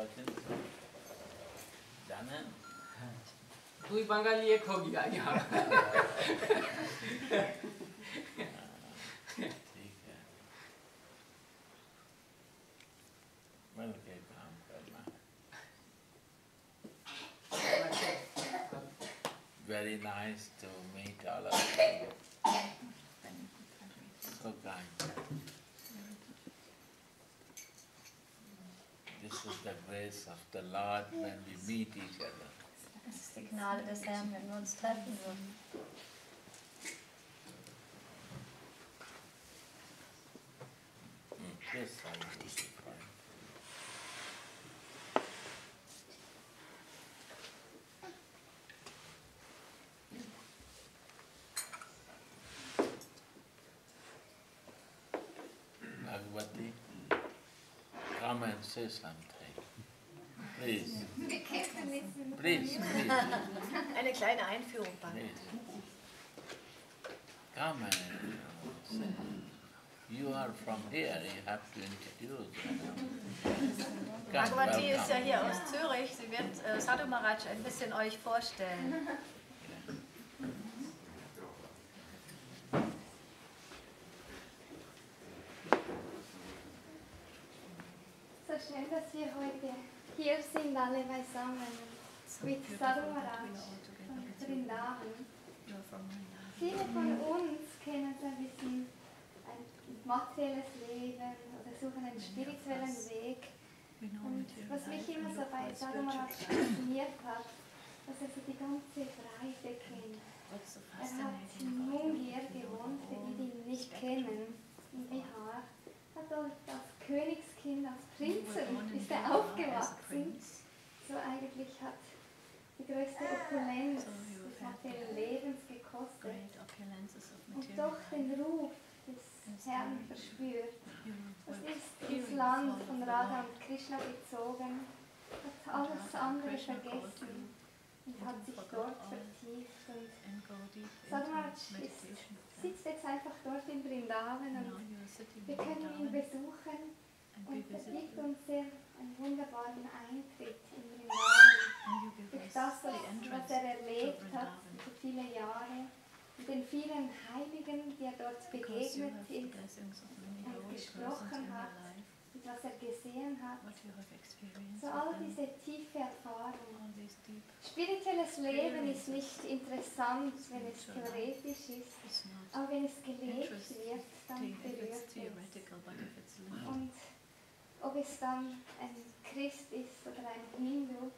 वचन जाने तू ही बंगाली एक हो गया यहाँ ठीक है मिलके काम करना है very nice to meet all of you so kind this is the grace of the Lord when we meet each other. Das ist die Gnade des Herrn, wenn wir uns treffen würden. Yes, I will be fine. Bhagavati, come and say something. Please. Please, please. Eine kleine Einführung, Bhagavati. Please. Come and say. You are from here, you have to introduce. Bhagavati ist ja hier aus Zürich. Sie wird Sadhu Maharaja ein bisschen euch vorstellen. So schön, dass wir heute hier sind, alle beisammen, mit Sadhu Maharaja und Vrindavan. Viele von uns kennen so ein bisschen ein materielles Leben oder suchen einen spirituellen Weg. Und was mich immer so bei Sadhu Maharaja fasziniert hat, dass er so die ganze Breite kennt. Er hat in Mungir gewohnt, für die, die ihn nicht kennen, in Bihar. Hat dort als Königskind, als Prinzen ist er aufgewachsen. So eigentlich hat die größte Opulenz des materiellen Lebens gekostet. Und doch den Ruf des Herrn verspürt. Das ist ins Land von Radha und Krishna gezogen, hat alles andere vergessen und hat sich dort vertieft. Und Sadhu Maharaja sitzt jetzt einfach dort in Vrindavan und wir können ihn besuchen und er gibt uns sehr einen wunderbaren Eintritt in Vrindavan. Durch das, was er erlebt hat für viele Jahre und den vielen Heiligen, die er dort begegnet ist und gesprochen hat, und was er gesehen hat. So all diese tiefe Erfahrung. Spirituelles Leben ist nicht interessant, wenn es theoretisch ist, aber wenn es gelebt wird, dann berührt es. Und ob es dann ein Christ ist oder ein Hindu,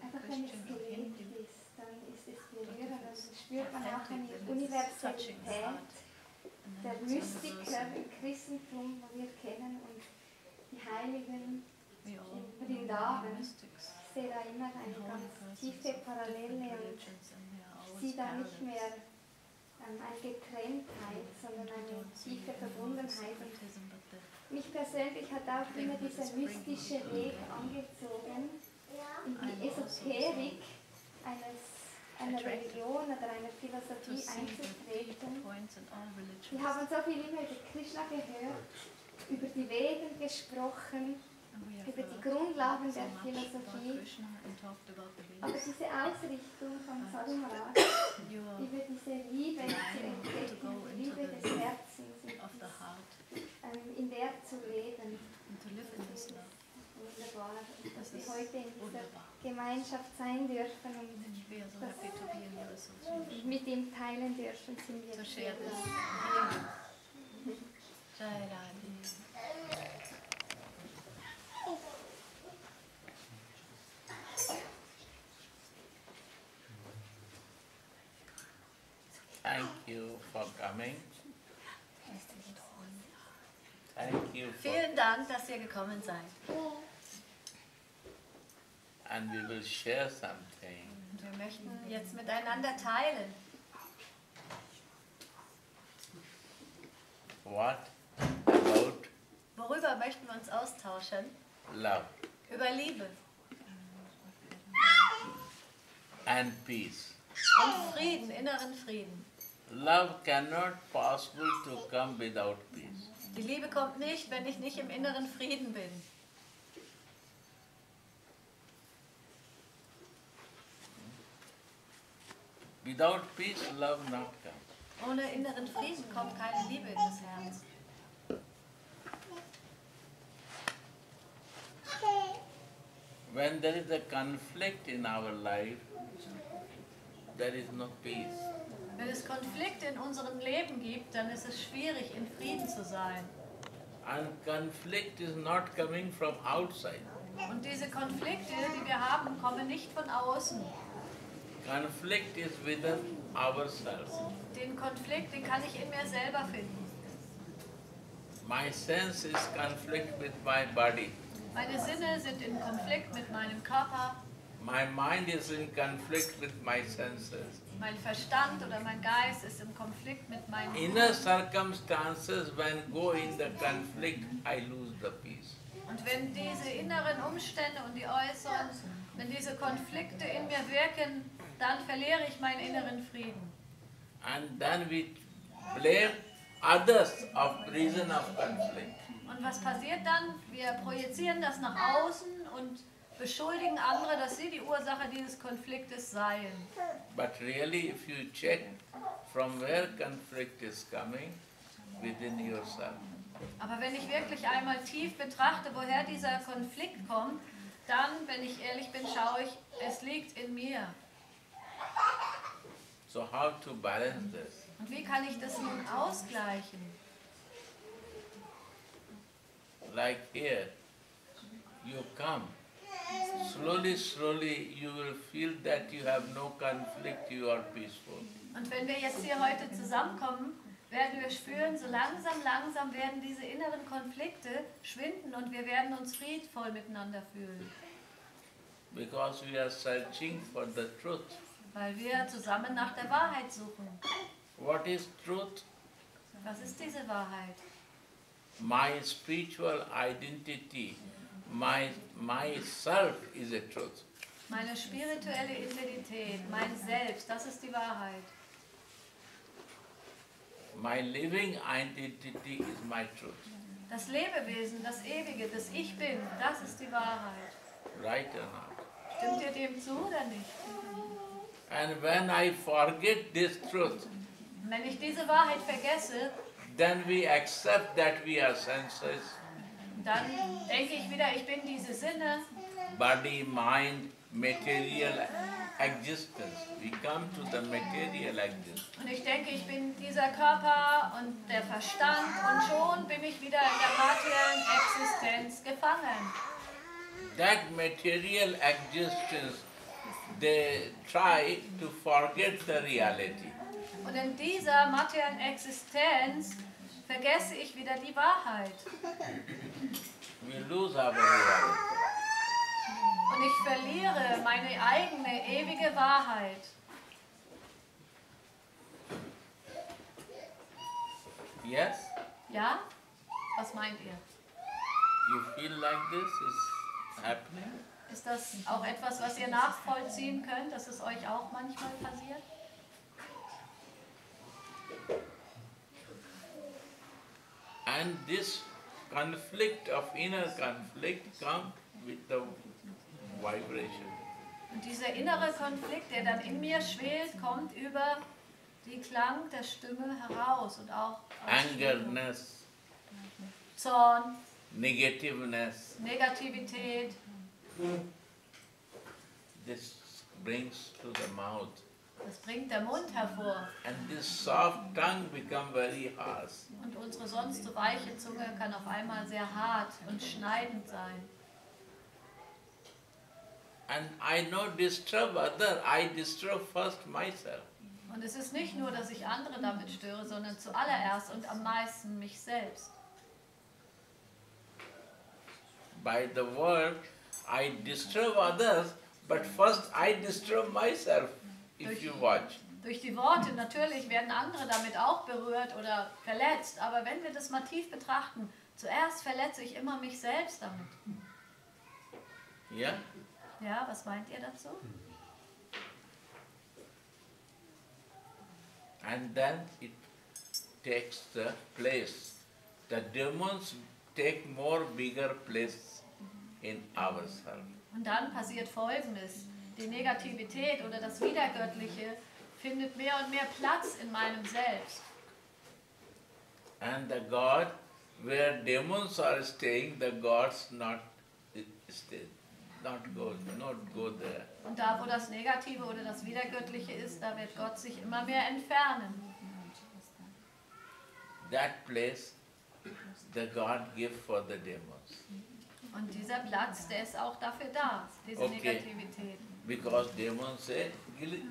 einfach wenn es gelebt ist, dann ist es berührend. Dann spürt man auch eine Universalität der Mystiker im Christentum, wo wir kennen, und die Heiligen in Vrindavan. Ich sehe da immer eine ganz tiefe Parallele und ich sehe da nicht mehr eine Getrenntheit, sondern eine tiefe Verbundenheit. Und mich persönlich hat auch immer dieser mystische Weg angezogen, in die Esoterik einer Religion oder einer Philosophie einzutreten. Wir haben so viel immer über Krishna gehört, über die Veden gesprochen, über die Grundlagen der Philosophie. Aber diese Ausrichtung von Sadhu Maharaja, über diese Liebe zu entdecken, die Liebe des Herzens, in der zu leben, das ist wunderbar, dass wir heute in dieser Gemeinschaft sein dürfen und das mit ihm teilen dürfen, sind wir sehr Thank you for coming. Thank you for, Vielen Dank, dass ihr gekommen seid. and we will share something. Wir möchten jetzt miteinander teilen. What about Worüber möchten wir uns austauschen? love Über Liebe and peace? und Frieden, inneren Frieden. Love cannot possible to come without peace. Die Liebe kommt nicht, wenn ich nicht im inneren Frieden bin. Without peace, love not come. Ohne inneren Frieden kommt keine Liebe in das Herz. When there is a conflict in our life, there is no peace. Wenn es Konflikte in unserem Leben gibt, dann ist es schwierig, in Frieden zu sein. And conflict is not coming from outside. Und diese Konflikte, die wir haben, kommen nicht von außen. Conflict is within ourselves. Den Konflikt, den kann ich in mir selber finden. My sense is conflict with my body. Meine Sinne sind in Konflikt mit meinem Körper. My mind is in conflict with my senses. Mein Verstand oder mein Geist ist im Konflikt mit meinen Inner Sinnen. circumstances, when go in the conflict, I lose the peace. Und wenn diese inneren Umstände und die äußeren, wenn diese Konflikte in mir wirken, dann verliere ich meinen inneren Frieden. And then we blame others of reason of conflict. Und was passiert dann? Wir projizieren das nach außen und beschuldigen andere, dass sie die Ursache dieses Konfliktes seien. But really, if you check from where conflict is coming, within yourself. Aber wenn ich wirklich einmal tief betrachte, woher dieser Konflikt kommt, dann, wenn ich ehrlich bin, schaue ich, es liegt in mir. So how to balance this? Und wie kann ich das nun ausgleichen? Like here, you come. Slowly, slowly, you will feel that you have no conflict, you are peaceful. Und wenn wir jetzt hier heute zusammenkommen, werden wir spüren, so langsam, langsam werden diese inneren Konflikte schwinden und wir werden uns friedvoll miteinander fühlen. Because we are searching for the truth. Weil wir zusammen nach der Wahrheit suchen. What is truth? Was ist diese Wahrheit? My spiritual identity, myself is a truth. Meine spirituelle Identität, mein Selbst, das ist die Wahrheit. My living identity is my truth. Das Lebewesen, das Ewige, das Ich Bin, das ist die Wahrheit. Right or not? Stimmt ihr dem zu oder nicht? And when I forget this truth, Und wenn ich diese Wahrheit vergesse, then we accept that we are senses, dann denke ich wieder, ich bin diese Sinne, body, mind, material existence. We come to the material existence. und ich denke, ich bin dieser Körper und der Verstand und schon bin ich wieder in der materiellen Existenz gefangen. That material existence, they try to forget the reality. Und in dieser materiellen Existenz vergesse ich wieder die Wahrheit. We lose our reality. Und ich verliere meine eigene ewige Wahrheit. Yes? Ja? Was meint ihr? You feel like this is happening? Ist das auch etwas, was ihr nachvollziehen könnt, dass es euch auch manchmal passiert? And this conflict of inner conflict comes with the vibration. Und dieser innere Konflikt, der dann in mir schwelt, kommt über den Klang der Stimme heraus und auch Angerness, Zorn, negativeness, Negativität. this brings to the mouth. Das bringt der Mund hervor. And this soft tongue become very harsh. Und unsere sonst so weiche Zunge kann auf einmal sehr hart und schneidend sein. And I not disturb other, I disturb first myself. Und es ist nicht nur, dass ich andere damit störe, sondern zuallererst und am meisten mich selbst. By the word, I disturb others, but first I disturb myself, if you watch. Durch die Worte, natürlich werden andere damit auch berührt oder verletzt, aber wenn wir das mal tief betrachten, zuerst verletze ich immer mich selbst damit. Yeah? Ja, was meint ihr dazu? And then it takes the place. The demons take more bigger place in ourselves. Und dann passiert Folgendes. Die Negativität oder das Widergöttliche findet mehr und mehr Platz in meinem Selbst. And the God, where demons are staying, the gods not go there. Und da, wo das Negative oder das Widergöttliche ist, da wird Gott sich immer mehr entfernen. That place, the God give for the demons. Und dieser Platz, der ist auch dafür da, diese Negativität. Because demons say,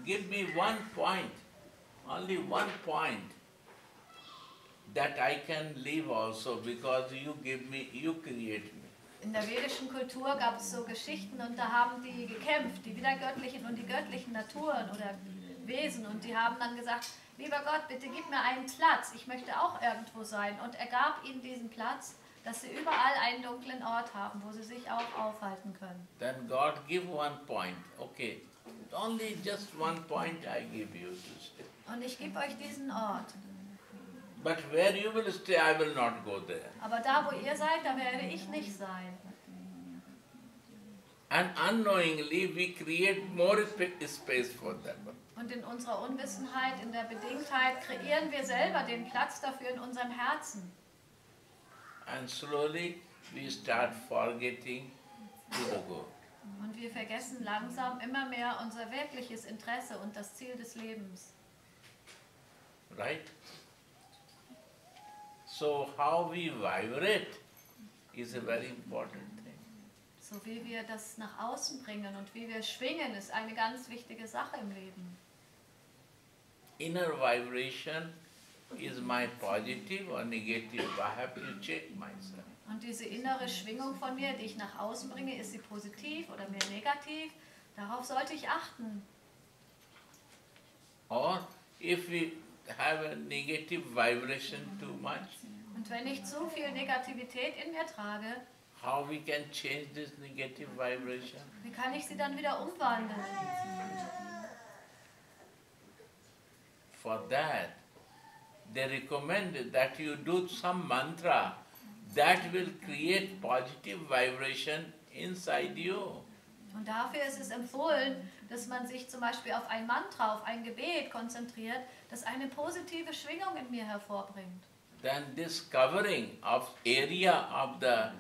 give me one point, only one point, that I can live also, because you give me, you create me. In der vedischen Kultur gab es so Geschichten und da haben die gekämpft, die widergöttlichen und die göttlichen Naturen oder Wesen, und die haben dann gesagt, lieber Gott, bitte gib mir einen Platz, ich möchte auch irgendwo sein. Und er gab ihnen diesen Platz, dass sie überall einen dunklen Ort haben, wo sie sich auch aufhalten können. Then God give one point, okay, only just one point I give you to stay. Und ich gebe euch diesen Ort. But where you will stay, I will not go there. Aber da, wo ihr seid, da werde ich nicht sein. And unknowingly we create more space for them. Und in unserer Unwissenheit, in der Bedingtheit, kreieren wir selber den Platz dafür in unserem Herzen. And slowly we start forgetting to the goal. Und wir vergessen langsam immer mehr unser wirkliches Interesse und das Ziel des Lebens. Right? So how we vibrate is a very important thing. So wie wir das nach außen bringen und wie wir schwingen, ist eine ganz wichtige Sache im Leben. Inner vibration is my positive or negative? I have to check myself. Und diese innere Schwingung von mir, die ich nach außen bringe, ist sie positiv oder mehr negativ? Darauf sollte ich achten. Or if we have a negative vibration too much, Und wenn ich zu viel Negativität in mir trage, how we can change this negative vibration? wie kann ich sie dann wieder umwandeln? For that, they recommend that you do some mantra that will create positive vibration inside you. Und dafür ist es empfohlen, dass man sich zum Beispiel auf ein Mantra, auf ein Gebet konzentriert, das eine positive Schwingung in mir hervorbringt. Then this covering of area of the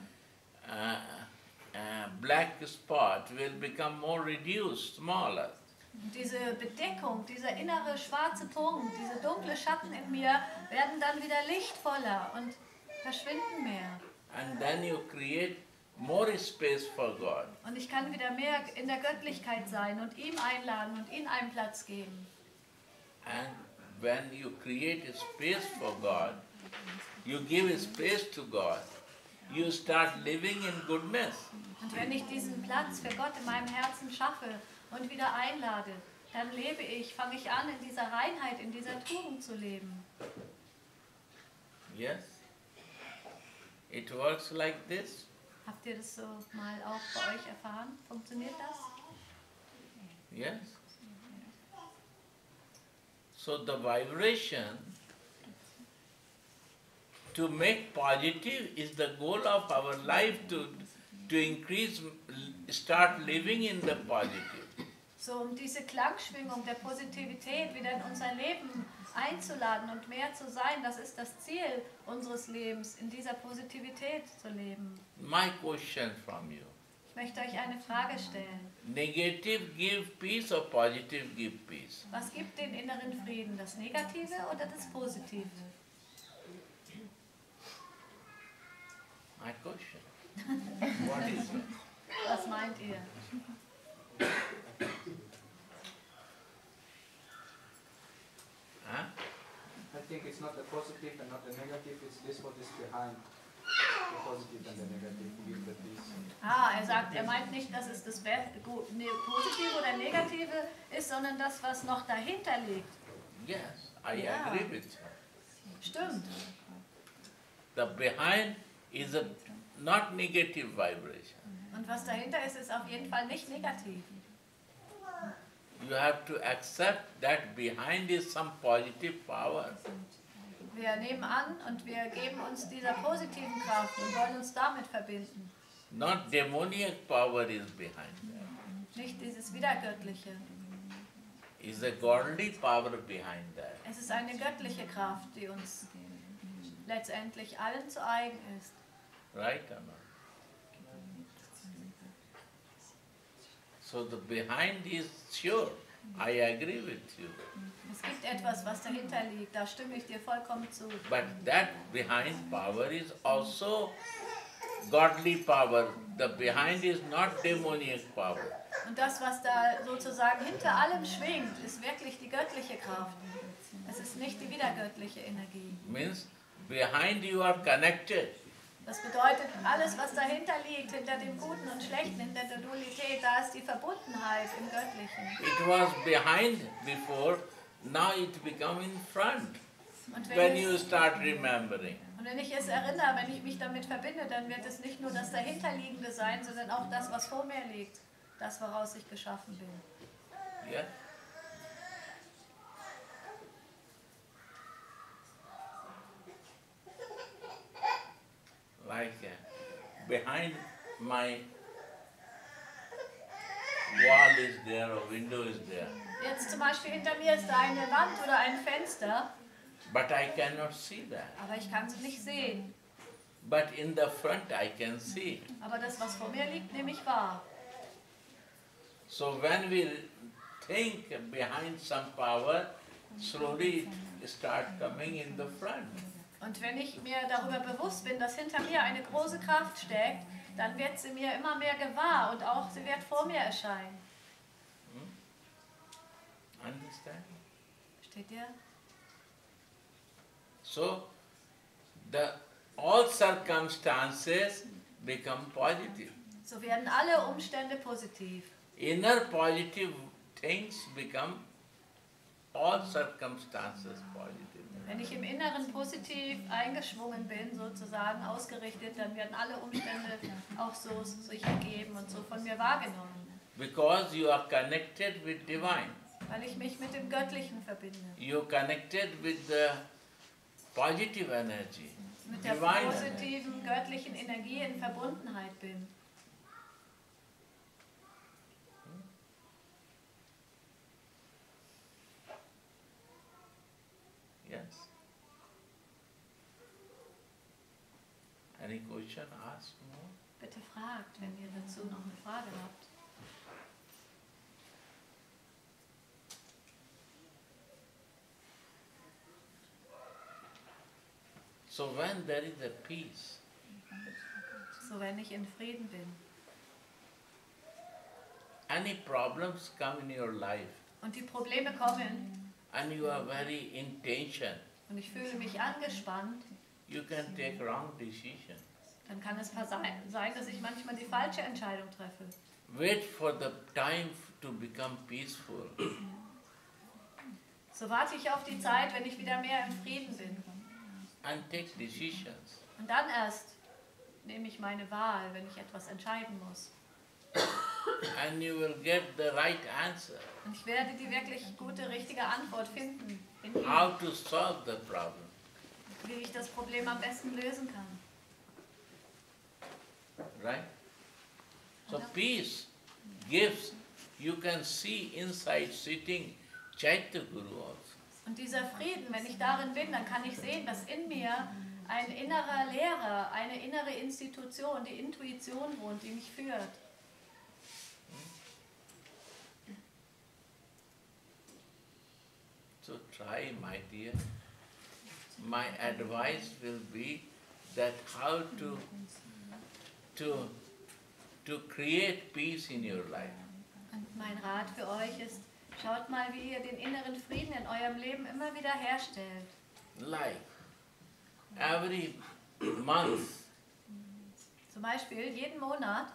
black spot will become more reduced, smaller. Und diese Bedeckung, dieser innere schwarze Punkt, diese dunkle Schatten in mir werden dann wieder lichtvoller und verschwinden mehr. And then you create more space for God. Und ich kann wieder mehr in der Göttlichkeit sein und ihm einladen und ihm einen Platz geben. And when you create a space for God, you give a space to God, you start living in goodness. Und wenn ich diesen Platz für Gott in meinem Herzen schaffe und wieder einlade, dann fange ich an, in dieser Reinheit, in dieser Tugend zu leben. Yes? It works like this. Habt ihr das so mal auch bei euch erfahren? Funktioniert das? Yes? So the vibration to make positive is the goal of our life, to increase, start living in the positive. So, um diese Klangschwingung der Positivität wieder in unser Leben einzuladen und mehr zu sein, das ist das Ziel unseres Lebens, in dieser Positivität zu leben. My question from you. Ich möchte euch eine Frage stellen. Negative give peace or positive give peace? Was gibt den inneren Frieden, das Negative oder das Positive? My question. What is it? Was meint ihr? Huh? I think it's not the positive and not the negative, it's this what is behind the positive and the negative to give the peace. Er sagt, er meint nicht, dass es das Positive oder Negative ist, sondern das, was noch dahinter liegt. Yes, I Yeah. agree with you. Stimmt. The behind is a not negative vibration. Und was dahinter ist, ist auf jeden Fall nicht negativ. You have to accept that behind is some positive power. Wir nehmen an und wir geben uns dieser positiven Kraft und wollen uns damit verbinden. Not demoniac power is behind. Nicht dieses Widergöttliche. is a godly power behind that. Es ist eine göttliche Kraft, die uns letztendlich allen zu eigen ist. Right or not? So the behind is sure. I agree with you. Es gibt etwas, was dahinter liegt, da stimme ich dir vollkommen zu. But that behind power is also godly power. The behind is not demoniac power. Und das, was da sozusagen hinter allem schwingt, ist wirklich die göttliche Kraft. Es ist nicht die wiedergöttliche Energie. Means behind you are connected. Das bedeutet, alles, was dahinter liegt, hinter dem Guten und Schlechten, hinter der Dualität, da ist die Verbundenheit im Göttlichen. It was behind before, now it become in front. Und When you start remembering. wenn ich es erinnere, wenn ich mich damit verbinde, dann wird es nicht nur das Dahinterliegende sein, sondern auch das, was vor mir liegt, das, woraus ich geschaffen bin. Yeah? Like behind my wall is there or window is there, Jetzt zum Beispiel hinter mir ist da eine Wand oder ein Fenster, but I cannot see that. aber ich kann es nicht sehen. But in the front I can see. Aber das, was vor mir liegt, nehme ich wahr. So when we think behind some power, slowly it start coming in the front. Und wenn ich mir darüber bewusst bin, dass hinter mir eine große Kraft steckt, dann wird sie mir immer mehr gewahr und auch sie wird vor mir erscheinen. Understand? Versteht ihr? So all circumstances become positive. So werden alle Umstände positiv. Inner positive things become all circumstances positive. Wenn ich im Inneren positiv eingeschwungen bin, sozusagen ausgerichtet, dann werden alle Umstände auch so sich ergeben und so von mir wahrgenommen. Because you are connected with divine. Weil ich mich mit dem Göttlichen verbinde. You are connected with the positive energy. Mit der Divine positiven, göttlichen Energie in Verbundenheit bin. Yes. Any question? Ask more. Bitte fragt, wenn ihr dazu noch eine Frage habt. So when there is a peace, So, wenn ich in Frieden bin any problems come in your life und die Probleme kommen and you are very in tension, und ich fühle mich angespannt, you can take wrong decision. dann kann es sein, dass ich manchmal die falsche Entscheidung treffe. Wait for the time to become peaceful. So warte ich auf die Zeit, wenn ich wieder mehr im Frieden bin. And take decisions. Und dann erst nehme ich meine Wahl, wenn ich etwas entscheiden muss. And you will get the right answer. Und ich werde die wirklich gute, richtige Antwort finden, in ihm, How to solve the problem. wie ich das Problem am besten lösen kann. Right? So peace gives, you can see inside sitting Chaitya Guru also. Und dieser Frieden, wenn ich darin bin, dann kann ich sehen, dass in mir ein innerer Lehrer, eine innere Institution, die Intuition wohnt, die mich führt. So try, my dear. My advice will be that how to create peace in your life. Und mein Rat für euch ist, schaut mal, wie ihr den inneren Frieden in eurem Leben immer wieder herstellt. Like every month Zum Beispiel jeden Monat,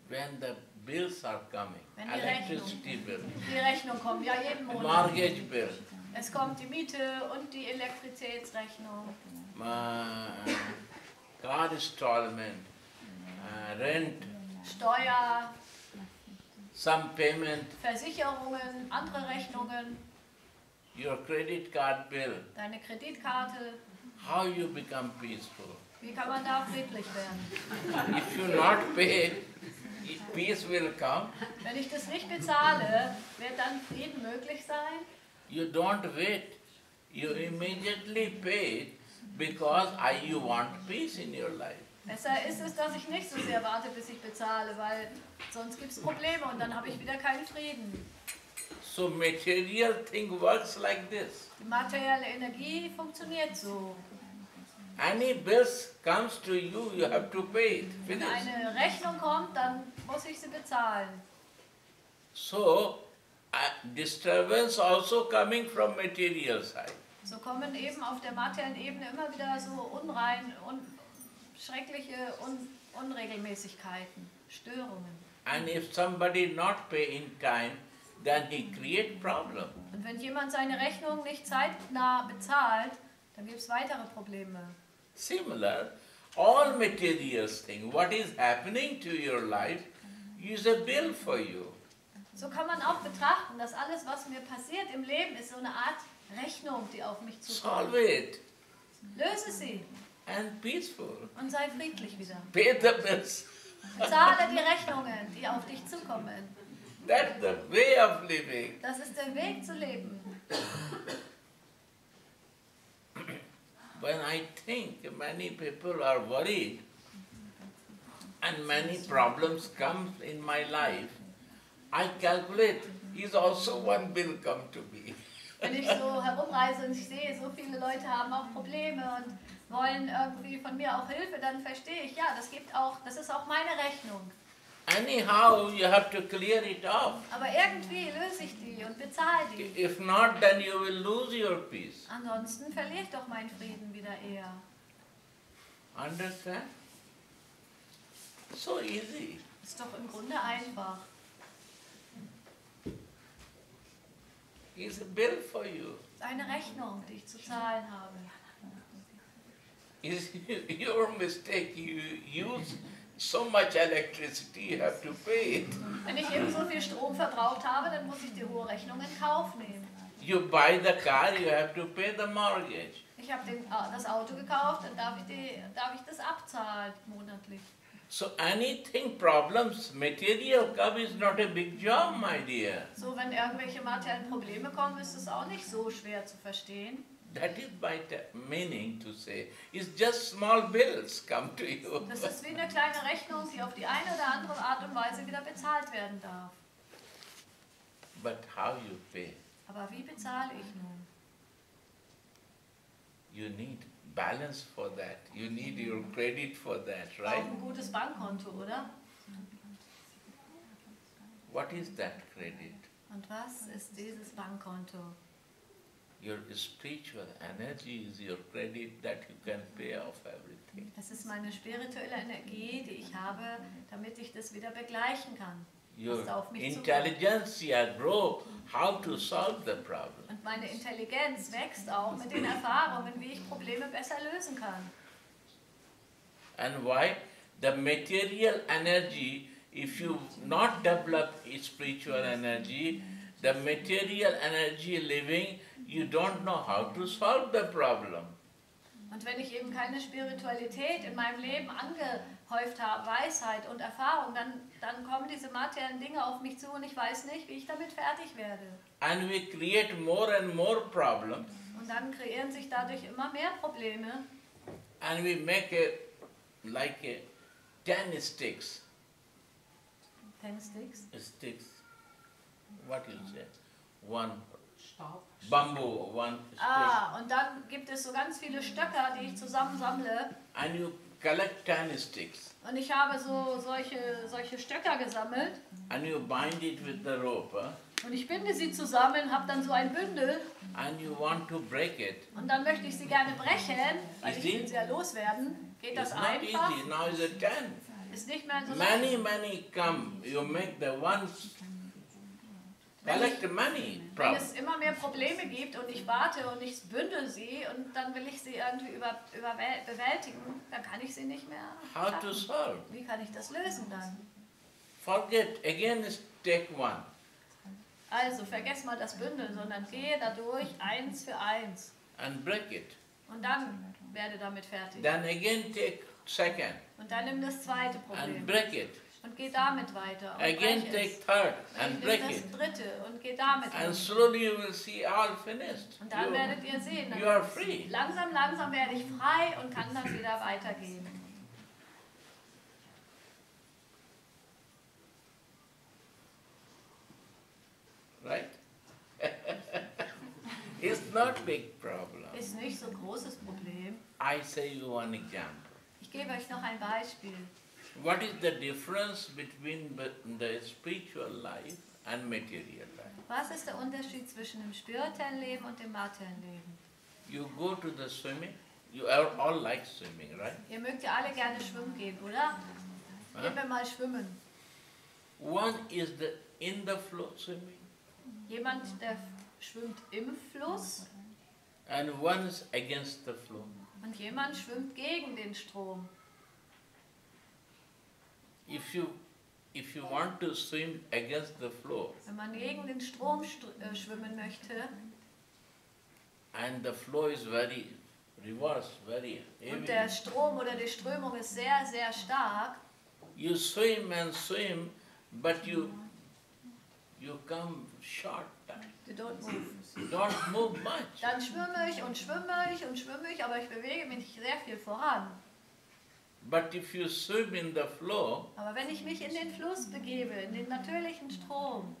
when the bills are coming, Wenn die Rechnung. electricity bill, die Rechnung kommt, ja jeden Monat. mortgage bill, Es kommt die Miete und die Elektrizitätsrechnung, car installment, rent, Steuer, some payment, Versicherungen, andere Rechnungen, your credit card bill. deine Kreditkarte. How you become peaceful? Wie kann man da friedlich werden? If you not pay, peace will come. Wenn ich das nicht bezahle, wird dann Frieden möglich sein? You don't wait. You immediately pay it because you want peace in your life. Besser ist es, dass ich nicht so sehr warte, bis ich bezahle, weil sonst gibt es Probleme und dann habe ich wieder keinen Frieden. So material thing works like this. Die materielle Energie funktioniert so. Any bills comes to you, you have to pay it. Wenn Finish. eine Rechnung kommt, dann muss ich sie bezahlen. So disturbance also coming from material side. So kommen eben auf der materiellen Ebene immer wieder so schreckliche Unregelmäßigkeiten, Störungen. And if somebody not pay in time, then he create problem. Und wenn jemand seine Rechnung nicht zeitnah bezahlt, dann gibt es weitere Probleme. Similar, all material thing, what is happening to your life is a bill for you. So kann man auch betrachten, dass alles, was mir passiert im Leben, ist so eine Art Rechnung, die auf mich zukommt. Solve it Löse sie and peaceful. und sei friedlich wieder. Pay the bills. Bezahle die Rechnungen, die auf dich zukommen. That's the way of living. Das ist der Weg zu leben. When I think many people are worried and many problems come in my life, I calculate, is also one will come to me. Wenn ich so herumreise und ich sehe, so viele Leute haben auch Probleme und wollen irgendwie von mir auch Hilfe, dann verstehe ich, ja, das ist auch meine Rechnung. Anyhow, you have to clear it off. Aber irgendwie löse ich die und bezahle die. If not, then you will lose your peace. Ansonsten verliere ich doch meinen Frieden wieder eher. Understand? So easy. Ist doch im Grunde einfach. It's a bill for you. Ist eine Rechnung, die ich zu zahlen habe. It's your mistake. You use so much electricity, you have to pay it. Wenn ich eben so viel Strom verbraucht habe, dann muss ich die hohe Rechnung in Kauf nehmen. You buy the car, you have to pay the mortgage. Ich habe das Auto gekauft, dann darf ich das abzahlen monatlich. So anything problems, material come is not a big job, my dear. So, wenn irgendwelche materiellen Probleme kommen, ist es auch nicht so schwer zu verstehen. That is my meaning to say. It's just small bills come to you. Das ist wie eine kleine Rechnung, die auf die eine oder andere Art und Weise wieder bezahlt werden darf. But how you pay? Aber wie bezahle ich nun? You need balance for that. You need your credit for that, Auch right? ein gutes Bankkonto, oder? What is that credit? Und was ist dieses Bankkonto? Your spiritual energy is your credit that you can pay off everything. Es ist meine spirituelle Energie, die ich habe, damit ich das wieder begleichen kann. Your Was auf mich zukommt. intelligence grow how to solve the problem. Und meine Intelligenz wächst auch mit den Erfahrungen, wie ich Probleme besser lösen kann. And why? The material energy, if you not develop spiritual energy, the material energy living, you don't know how to solve the problem. Und wenn ich eben keine Spiritualität in meinem Leben angehäuft habe, Weisheit und Erfahrung, dann kommen diese materiellen Dinge auf mich zu und ich weiß nicht, wie ich damit fertig werde. And we create more and more problems, Und dann kreieren sich dadurch immer mehr Probleme. and we make like a 10 sticks. Sticks. What you say? One bamboo, one stick. Und dann gibt es so ganz viele Stöcker, die ich zusammensammle. And you collect 10 sticks. Und ich habe solche Stöcker gesammelt. And you bind it with the rope. Und ich binde sie zusammen, habe dann so ein Bündel. And you want to break it. Und dann möchte ich sie gerne brechen, weil ich Easy? will sie ja loswerden. Geht das It's not einfach? easy. Now is a 10. Ist nicht mehr so Many come. You make the ones. Collect many Wenn problems. es immer mehr Probleme gibt und ich warte und ich bündel sie und dann will ich sie irgendwie bewältigen, dann kann ich sie nicht mehr How to schaffen. solve? Wie kann ich das lösen dann? Forget. Again, take one. Also vergess mal das Bündeln, sondern gehe dadurch eins für eins And break it. und dann werde damit fertig. Then again take second. Und dann nimm das zweite And Problem break it. und geh damit weiter. Und Again brech take es. third and Nimm break das it. dritte und geh damit And um. slowly you will see all finished. Und dann werdet ihr sehen, You are free. langsam, langsam werde ich frei und kann dann wieder weitergehen. Right? It's not big problem. Ist nicht so ein großes Problem. I say you one example. Ich gebe euch noch ein Beispiel. What is the difference between the spiritual life and material life? Was ist der Unterschied zwischen dem spirituellen Leben und dem materiellen Leben? You go to the swimming, you all like swimming, right? Ihr mögt ja alle gerne schwimmen gehen, oder? Gehen wir mal schwimmen. One is the in the flow swimming Jemand, der schwimmt im Fluss and one is against the flow. und jemand schwimmt gegen den Strom. If you want to swim against the flow Wenn man gegen den Strom schwimmen möchte and the flow is very reverse, very und heavy, der Strom oder die Strömung ist sehr, sehr stark, you swim and swim, but you come short. you don't move. You don't move much. Dann schwimme ich und schwimme ich und schwimme ich, aber ich bewege mich nicht sehr viel voran. But if you swim in the flow, Aber wenn ich mich in den Fluss begebe, in den natürlichen Strom,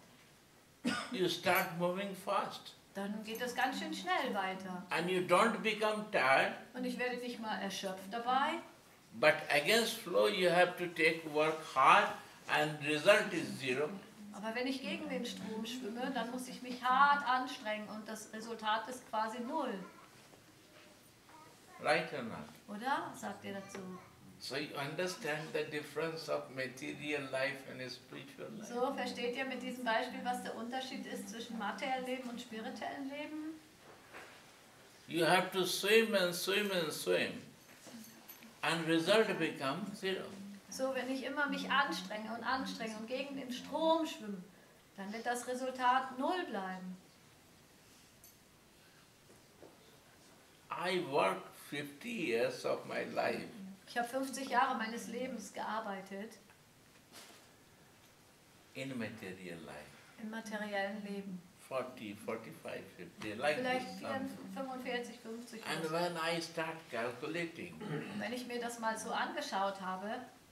you start moving fast. dann geht es ganz schön schnell weiter. And you don't become tired, Und ich werde nicht mal erschöpft dabei. but against flow you have to work hard and result is zero. Aber wenn ich gegen den Strom schwimme, dann muss ich mich hart anstrengen und das Resultat ist quasi null. Right or not? Oder? Was sagt ihr dazu? So you understand the difference of material life and spiritual life. So, versteht ihr mit diesem Beispiel, was der Unterschied ist zwischen materiellem Leben und spirituellem Leben? You have to swim and swim and swim, and result becomes zero. So, wenn ich immer mich anstrenge und gegen den Strom schwimme, dann wird das Resultat null bleiben. I worked 50 years of my life Ich habe 50 Jahre meines Lebens gearbeitet in material life. im materiellen Leben. 40, 45, 50, like Vielleicht this. Something. 45, 50. And when I start calculating, Wenn ich mir das mal so angeschaut habe,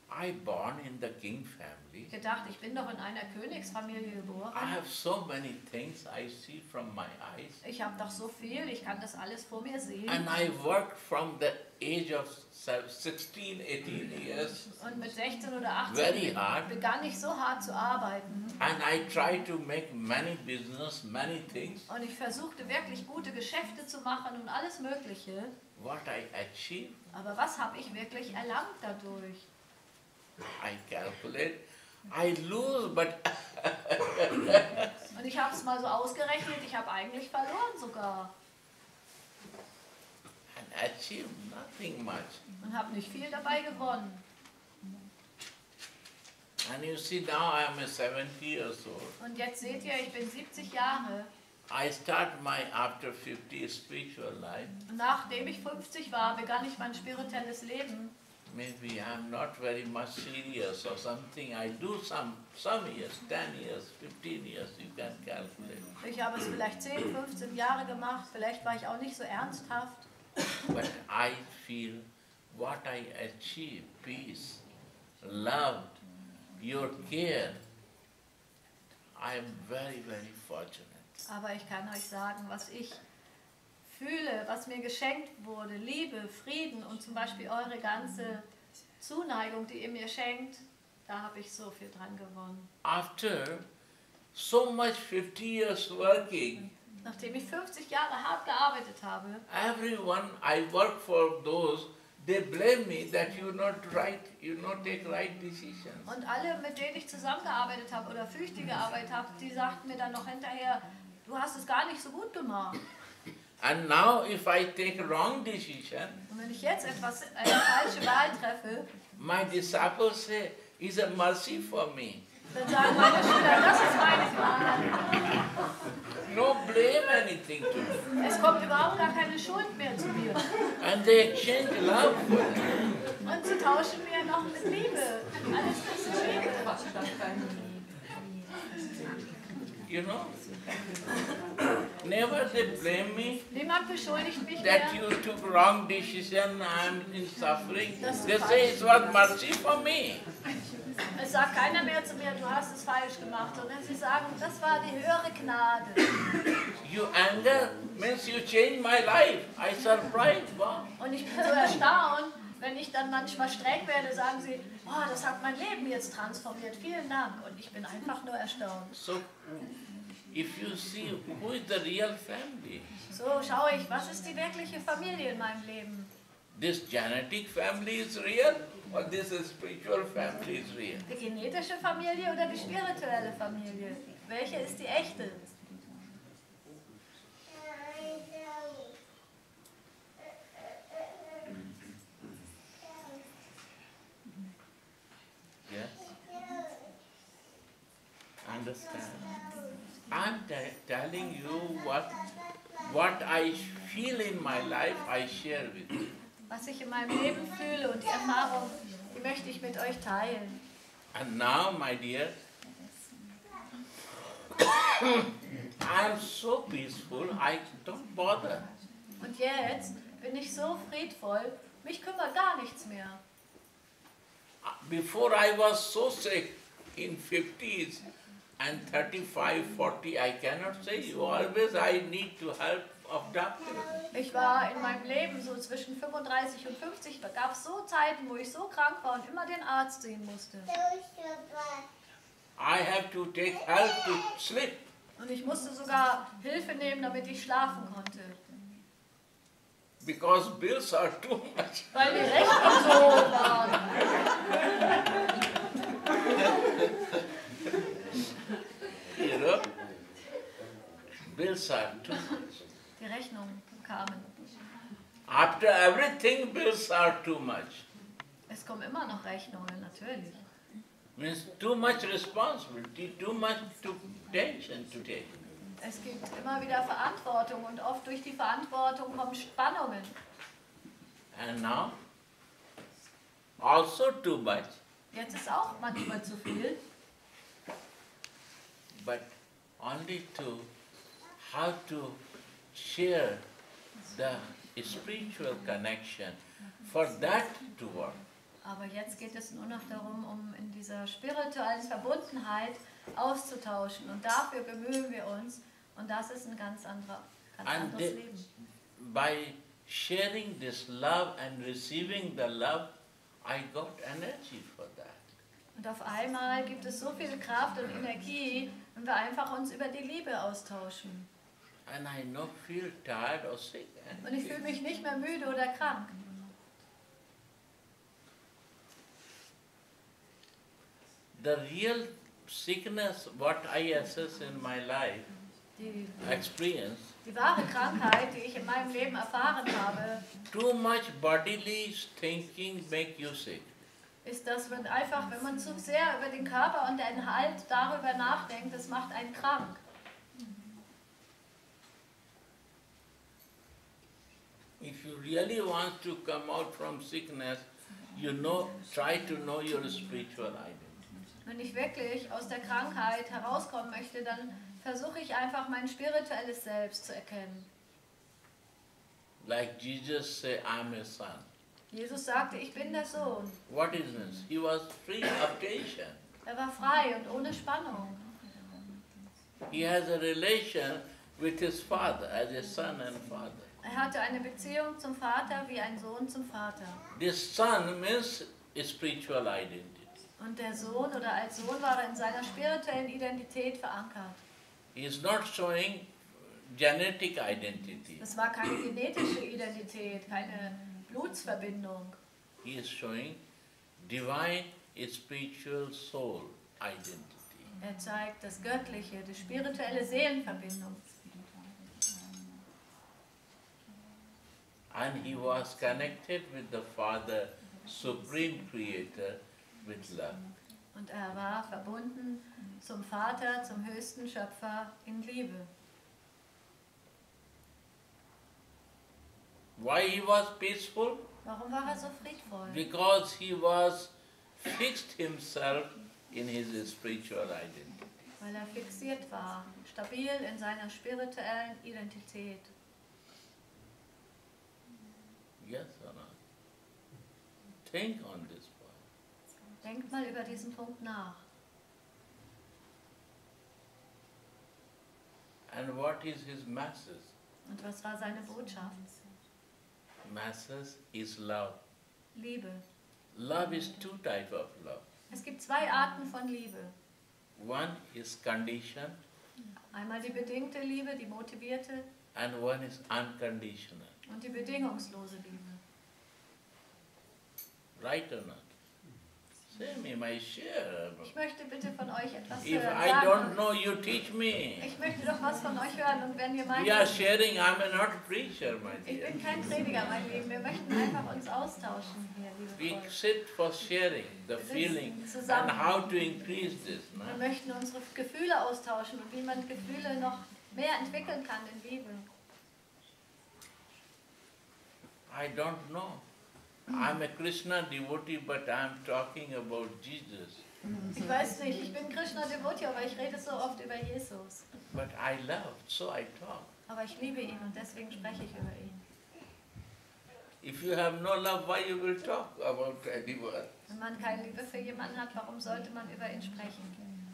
I born in the king family. gedacht, ich bin doch in einer Königsfamilie I geboren. have so many things I see from my eyes. Ich habe doch so viel, ich kann das alles vor mir sehen. And I worked from the age of 16, 18 years, Und mit 16 oder very 18 hard. begann ich so hart zu arbeiten. And I tried to make many business, many things. Und ich versuchte wirklich gute Geschäfte zu machen und alles Mögliche. What I achieved, Aber was habe ich wirklich erlangt dadurch? I calculate. I lose, but Und ich habe es mal so ausgerechnet, ich habe eigentlich verloren sogar. and achieved nothing much. Und habe nicht viel dabei gewonnen. And you see now I am 70 years old. Und jetzt seht ihr, ich bin 70 Jahre. I start my after 50 spiritual life. Und nachdem ich 50 war, begann ich mein spirituelles Leben. Maybe I'm not very much serious or something. I do some years, 10 years, 15 years, you can calculate. Ich habe es vielleicht 10, 15 Jahre gemacht. Vielleicht war ich auch nicht so ernsthaft. But I feel what I achieve, peace, love, your care, I am very, very fortunate. Aber ich kann euch sagen, was ich fühle, was mir geschenkt wurde, Liebe, Frieden und zum Beispiel eure ganze Zuneigung, die ihr mir schenkt, da habe ich so viel dran gewonnen. After so much 50 years working, Nachdem ich 50 Jahre hart gearbeitet habe, everyone I work for those, they blame me that you not take right decisions. und alle, mit denen ich zusammengearbeitet habe oder für die gearbeitet habe, die sagten mir dann noch hinterher, du hast es gar nicht so gut gemacht. And now if I take wrong decision, Und wenn ich jetzt eine falsche Wahl treffe, my disciples say, it's a mercy for me. dann sagen meine Schüler, das ist meine Gnade. No blame anything to me. Es kommt überhaupt gar keine Schuld mehr zu mir. And they exchange love for me. Und auszutauschen wir noch mit Liebe. Alles ist Liebe. You know? Never they blame me Niemand beschuldigt mich that mehr, you took wrong decision, I'm in suffering. They say it was mercy for me. es sagt keiner mehr zu mir, du hast es falsch gemacht, sondern sie sagen, das war die höhere Gnade. You anger means you change my life. I surprised. Wow. Und ich bin so erstaunt, wenn ich dann manchmal streng werde, sagen sie, oh, das hat mein Leben jetzt transformiert, vielen Dank. Und ich bin einfach nur erstaunt. So, if you see who is the real family, So schaue ich, was ist die wirkliche Familie in meinem Leben? this genetic family is real or this spiritual family is real? Die genetische Familie oder die spirituelle Familie? Welche ist die echte? Yes? Understand? I'm telling you what I feel in my life, I share with you. Was ich in meinem Leben fühle und die Erfahrung, die möchte ich mit euch teilen. And now, my dear, I'm so peaceful, I don't bother. Und jetzt bin ich so friedvoll, mich kümmert gar nichts mehr. Before I was so sick in 50s and 35, 40, I cannot say you. Always I need to help of doctor. Ich war in meinem Leben so zwischen 35 und 50, da gab es so Zeiten, wo ich so krank war und immer den Arzt sehen musste. I have to take help to sleep. Und ich musste sogar Hilfe nehmen, damit ich schlafen konnte. Because bills are too much. Weil die Rechnungen so hoch waren. You know? Bills are too much. Die Rechnungen kamen. After everything, bills are too much. Es kommen immer noch Rechnungen, natürlich. Means too much responsibility, too much tension to take. Es gibt immer wieder Verantwortung und oft durch die Verantwortung kommen Spannungen. And now, also too much. Jetzt ist auch manchmal zu viel, But only to how to share the spiritual connection, for that to work. aber jetzt geht es nur noch darum, um in dieser spirituellen Verbundenheit auszutauschen. Und dafür bemühen wir uns. Und das ist ein ganz anderes Leben. By sharing this love and receiving the love, I got energy for that. Und auf einmal gibt es so viel Kraft und Energie, wenn wir einfach uns über die Liebe austauschen. And I not feel tired or sick. Und ich fühle mich nicht mehr müde oder krank. The real sickness, what I assess in my life, experience, Die wahre Krankheit, die ich in meinem Leben erfahren habe, too much bodily thinking make you sick. ist, dass man einfach, wenn man zu sehr über den Körper und den Halt darüber nachdenkt, das macht einen krank. If you really want to come out from sickness, you know, try to know your spiritual identity. Wenn ich wirklich aus der Krankheit herauskommen möchte, dann versuche ich einfach mein spirituelles Selbst zu erkennen. Like Jesus said, I'm a son. Jesus sagte, ich bin der Sohn. What is this? He was free of tension. Er war frei und ohne Spannung. He has a relation with his father as a son and father. Er hatte eine Beziehung zum Vater wie ein Sohn zum Vater. This son means spiritual identity. Und der Sohn oder als Sohn war er in seiner spirituellen Identität verankert. He is not showing genetic identity. Das war keine genetische Identität, keine Blutsverbindung. He is showing divine spiritual soul identity. Er zeigt das Göttliche, die spirituelle Seelenverbindung. And he was connected with the Father, Supreme Creator, with love. Und er war verbunden zum Vater, zum höchsten Schöpfer in Liebe. Why he was peaceful? Warum war er so friedvoll? Because he was fixed himself in his spiritual identity. Weil er fixiert war, stabil in seiner spirituellen Identität. Yes or not? Think on this point. Denkt mal über diesen Punkt nach. And what is his message? Und was war seine Botschaft? Message is love. Liebe. Love is two types of love. Es gibt zwei Arten von Liebe. One is conditioned Einmal die bedingte Liebe, die motivierte, and one is unconditional. und die bedingungslose Liebe. Right or not? Say me, my share. Ich möchte bitte von euch etwas If hören. I don't Sagen. know, you teach me. Ich möchte doch was von euch hören und wenn ihr meint, We are sharing, I'm not a preacher, my ich dear. bin kein Prediger, mein Lieben, wir möchten einfach uns austauschen hier, We liebe Freunde. sit for sharing the feeling and zusammen. how to increase this. No? Wir möchten unsere Gefühle austauschen und wie man Gefühle noch mehr entwickeln kann in Liebe. I don't know. I'm a Krishna devotee, but I'm talking about Jesus. Ich weiß nicht, ich bin Krishna-Devotee, aber ich rede so oft über Jesus. But I love, so I talk. Aber ich liebe ihn und deswegen spreche ich über ihn. If you have no love, why you will talk about anyone? Wenn man keine Liebe für jemanden hat, warum sollte man über ihn sprechen?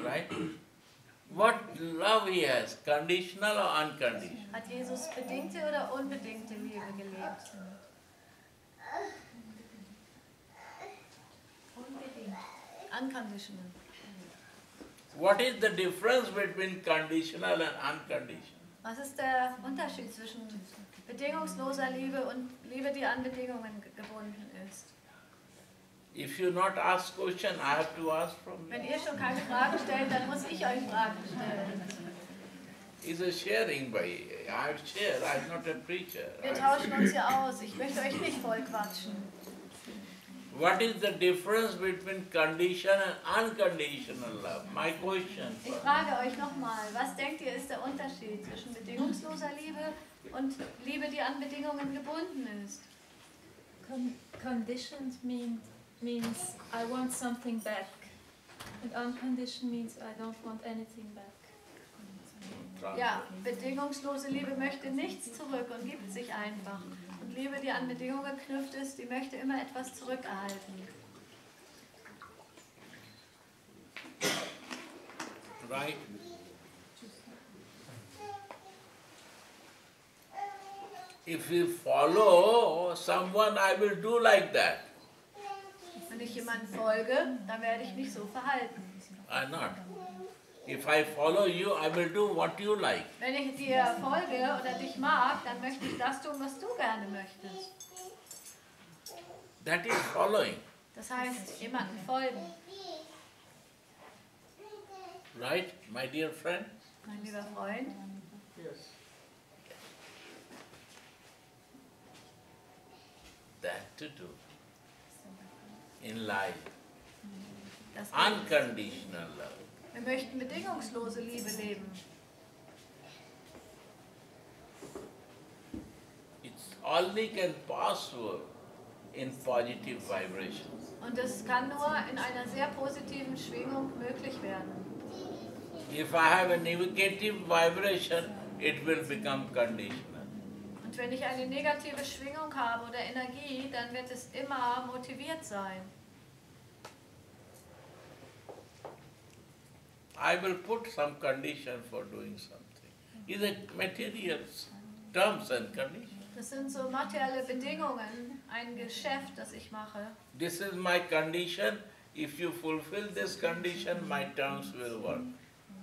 Right? What love he has, conditional or unconditional? Hat Jesus bedingte oder unbedingte Liebe gelebt? Unbedingt. Unconditional. What is the difference between conditional and unconditional? Was ist der Unterschied zwischen bedingungsloser Liebe und Liebe, die an Bedingungen gebunden ist? If you not ask question, I have to ask from Wenn you. ihr schon keine Frage stellt, dann muss ich euch Fragen stellen. It's a sharing by I share, I'm not a preacher. Wir tauschen uns ja aus. Ich möchte euch nicht voll quatschen. What is the difference between conditional and unconditional love? My question. Ich frage euch nochmal, was denkt ihr ist der Unterschied zwischen bedingungsloser Liebe und Liebe, die an Bedingungen gebunden ist? Conditioned means I want something back, and unconditioned means I don't want anything back. Ja, bedingungslose Liebe möchte nichts zurück und gibt sich einfach. Und Liebe, die an Bedingungen geknüpft ist, die möchte immer etwas zurückerhalten. Right? If you follow someone, I will do like that. Wenn ich jemandem folge, dann werde ich mich so verhalten. I not. If I follow you, I will do what you like. Wenn ich dir folge oder dich mag, dann möchte ich das tun, was du gerne möchtest. That is following. Das heißt, jemandem folgen. Right, my dear friend? Mein lieber Freund, Yes. That to do in life. das Unconditional love. wir möchten bedingungslose Liebe leben. It's only can possible in positive vibrations. Und es kann nur in einer sehr positiven Schwingung möglich werden. If I have a negative vibration, it will become conditional. Und wenn ich eine negative Schwingung habe oder Energie, dann wird es immer motiviert sein. I will put some condition for doing something. Is it material terms and conditions? Das sind so materielle Bedingungen, ein Geschäft, das ich mache. This is my condition. If you fulfill this condition, my terms will work.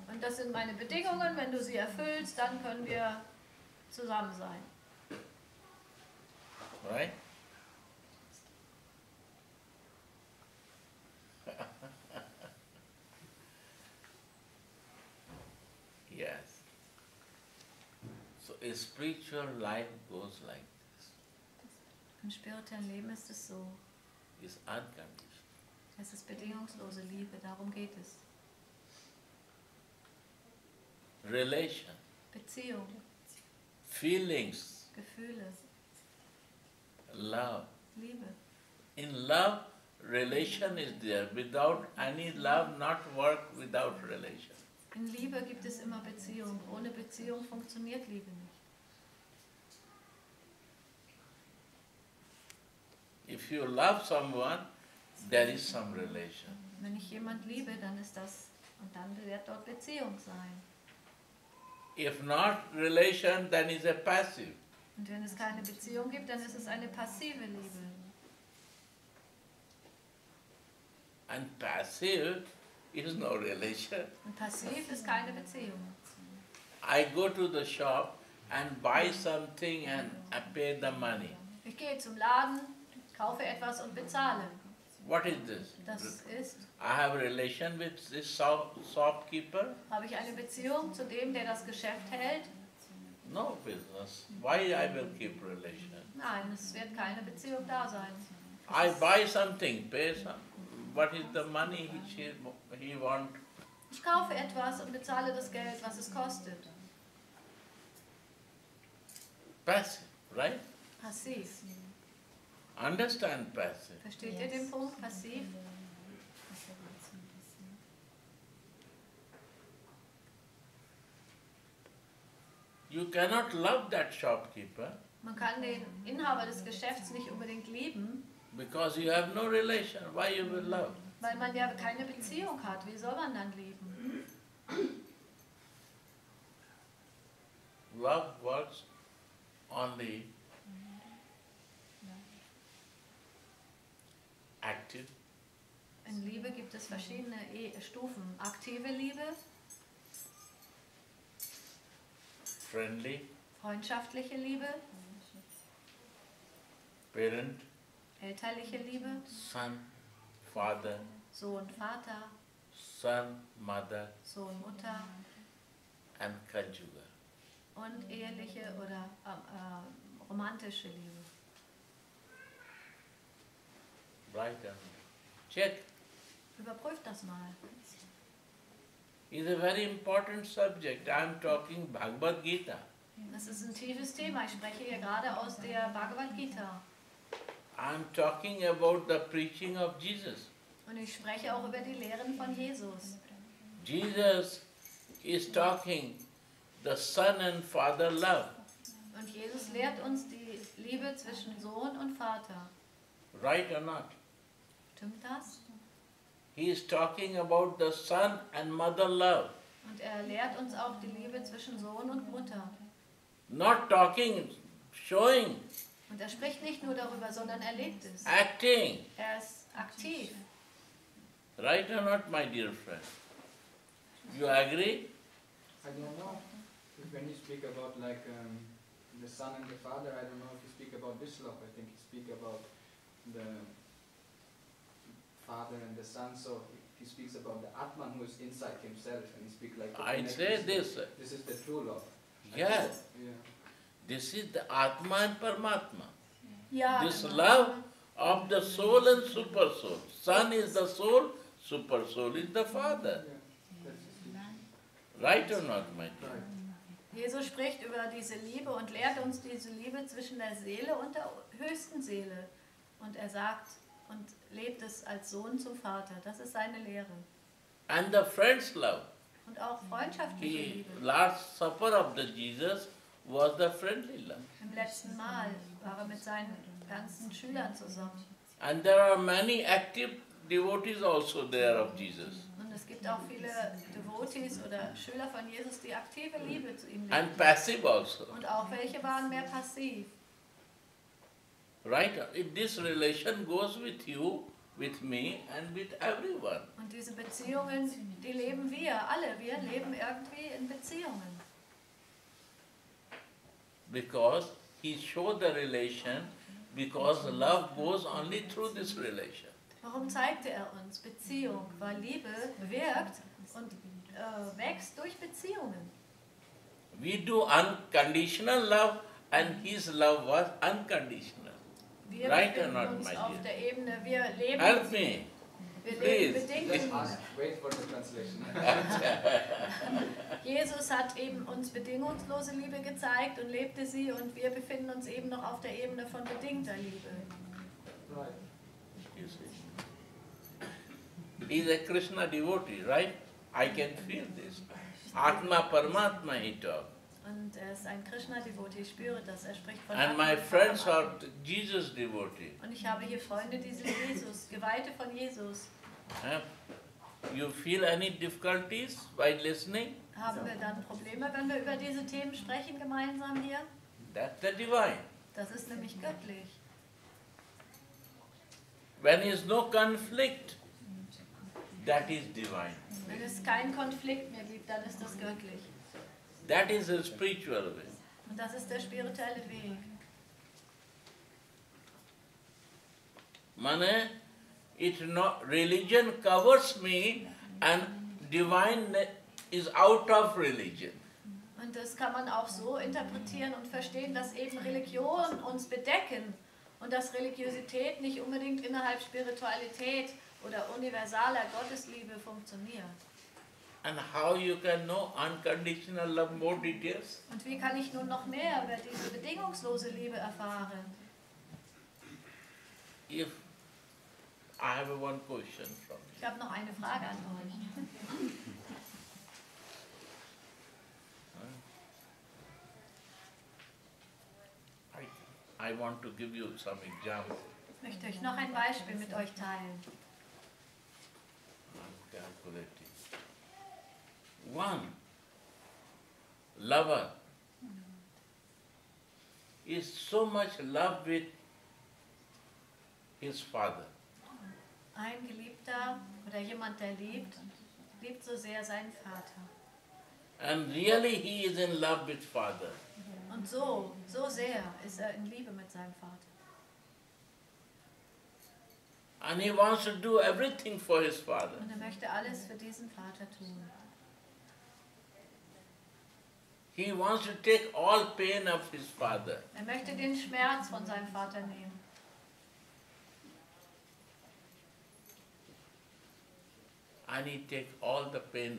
Und das sind meine Bedingungen. Wenn du sie erfüllst, dann können wir zusammen sein. Right? Yes. So a spiritual life goes like this. Im spirituellen Leben ist es so. It's unconditional. Es ist bedingungslose Liebe, darum geht es. Relation, Beziehung, feelings, Gefühle, Love. Liebe. In love, relation is there. Without any love, not work without relation. In Liebe gibt es immer Beziehung. Ohne Beziehung funktioniert Liebe nicht. If you love someone, there is some relation. Wenn ich jemand liebe, dann ist das, und dann wird dort Beziehung sein. If not relation, then is a passive. Und wenn es keine Beziehung gibt, dann ist es eine passive Liebe. And passive is no relation. Und passiv ist keine Beziehung. I go to the shop and buy something and I pay the money. Ich gehe zum Laden, kaufe etwas und bezahle. What is this? Das ist, I have a relation with this shopkeeper? habe ich eine Beziehung zu dem, der das Geschäft hält? No business. Why I will keep relation? Nein, es wird keine Beziehung da sein. I buy something, pay some. What is the money he want? Ich kaufe etwas und bezahle das Geld, was es kostet. Passive, right? Passiv. Understand passive. Versteht ihr den Punkt? Passiv? You cannot love that shopkeeper Man kann den Inhaber des Geschäfts nicht unbedingt lieben, because you have no relation. Why you will love? weil man ja keine Beziehung hat. Wie soll man dann lieben? Love works only active, In Liebe gibt es verschiedene Stufen. Aktive Liebe, friendly, freundschaftliche Liebe, parent, elterliche Liebe, son, father, Sohn, Vater, son, mother, Sohn, Mutter and conjugal. und eheliche oder romantische Liebe. Right or wrong? Check. Überprüft das mal. It's a very important subject. I am talking Bhagavad Gita. Das ist ein tiefes Thema. Ich spreche hier gerade aus der Bhagavad Gita. I am talking about the preaching of Jesus. Und ich spreche auch über die Lehren von Jesus. Jesus is talking the son and father love. Und Jesus lehrt uns die Liebe zwischen Sohn und Vater. Right or not? Stimmt das? He is talking about the son and mother love. Und er lehrt uns auch die Liebe zwischen Sohn und Mutter. Not talking, showing, Und er spricht nicht nur darüber, sondern er lebt es. acting. Er ist aktiv. Right or not, my dear friend? You agree? I don't know if when you speak about like the son and the father, I don't know if you speak about this love. I think you speak about the father and the son. So he speaks about the Atman who is inside himself, and he speaks like. I say this. This is the true love. Yes. Yeah. This is the Atma and Paramatma. Ja, This genau. love of the soul and super soul. Son is the soul, super soul is the father. Yeah. That's Right or not, my dear? right. Jesus spricht über diese Liebe und lehrt uns diese Liebe zwischen der Seele und der höchsten Seele. Und er sagt und lebt es als Sohn zum Vater. Das ist seine Lehre. And the friend's love. Und auch freundschaftliche The Liebe. Last Supper of the Jesus was the friendly love. Im letzten Mal war er mit seinen ganzen Schülern zusammen. And there are many active devotees also there of Jesus. Und es gibt auch viele Devotees oder Schüler von Jesus, die aktive Liebe zu ihm And leben. passive also. Und auch welche waren mehr passiv. Right? If this relation goes with you, with me and with everyone. Und diese Beziehungen, die leben wir, alle. Wir leben irgendwie in Beziehungen. Because he showed the relation, because love goes only through this relation. Warum zeigte er uns Beziehung? Weil Liebe wirkt und wächst durch Beziehungen. We do unconditional love and his love was unconditional. Wir Right or befinden not, uns my auf dear? der Ebene, wir leben Help me. Wir Please. leben bedingt. Just ask, wait for the translation. Jesus hat eben uns bedingungslose Liebe gezeigt und lebte sie und wir befinden uns eben noch auf der Ebene von bedingter Liebe. Right. You see. He is a Krishna devotee, right? I can feel this. Atma Paramatma he talks. Und er ist ein Krishna-Devotee, ich spüre das, er spricht von And Atma my und friends Paramatma. are Jesus devotee. Und ich habe hier Freunde, die sind Jesus, Geweihte von Jesus. You feel any difficulties while listening? Haben wir dann Probleme, wenn wir über diese Themen sprechen gemeinsam hier? That's the divine. Das ist nämlich göttlich. When there is no conflict, that is divine. Wenn es keinen Konflikt mehr gibt, dann ist das göttlich. That is a spiritual way. Und das ist der spirituelle Weg. Mane, religion covers me and divine is out of religion. Und das kann man auch so interpretieren und verstehen, dass eben Religionen uns bedecken und dass Religiosität nicht unbedingt innerhalb Spiritualität oder universaler Gottesliebe funktioniert. And how you can know unconditional love, more details? Und wie kann ich nun noch mehr über diese bedingungslose Liebe erfahren? If I have one question from you. Ich habe noch eine Frage an euch. I want to give you some examples. Ich möchte euch noch ein Beispiel mit euch teilen. I'm calculating. One lover is so much love with his father. Ein Geliebter oder jemand, der liebt, liebt so sehr seinen Vater. And really he is in love with father. Und so sehr ist er in Liebe mit seinem Vater. And he wants to do everything for his father. Und er möchte alles für diesen Vater tun. He wants to take all pain of his father. Er möchte den Schmerz von seinem Vater nehmen. And he takes all the pain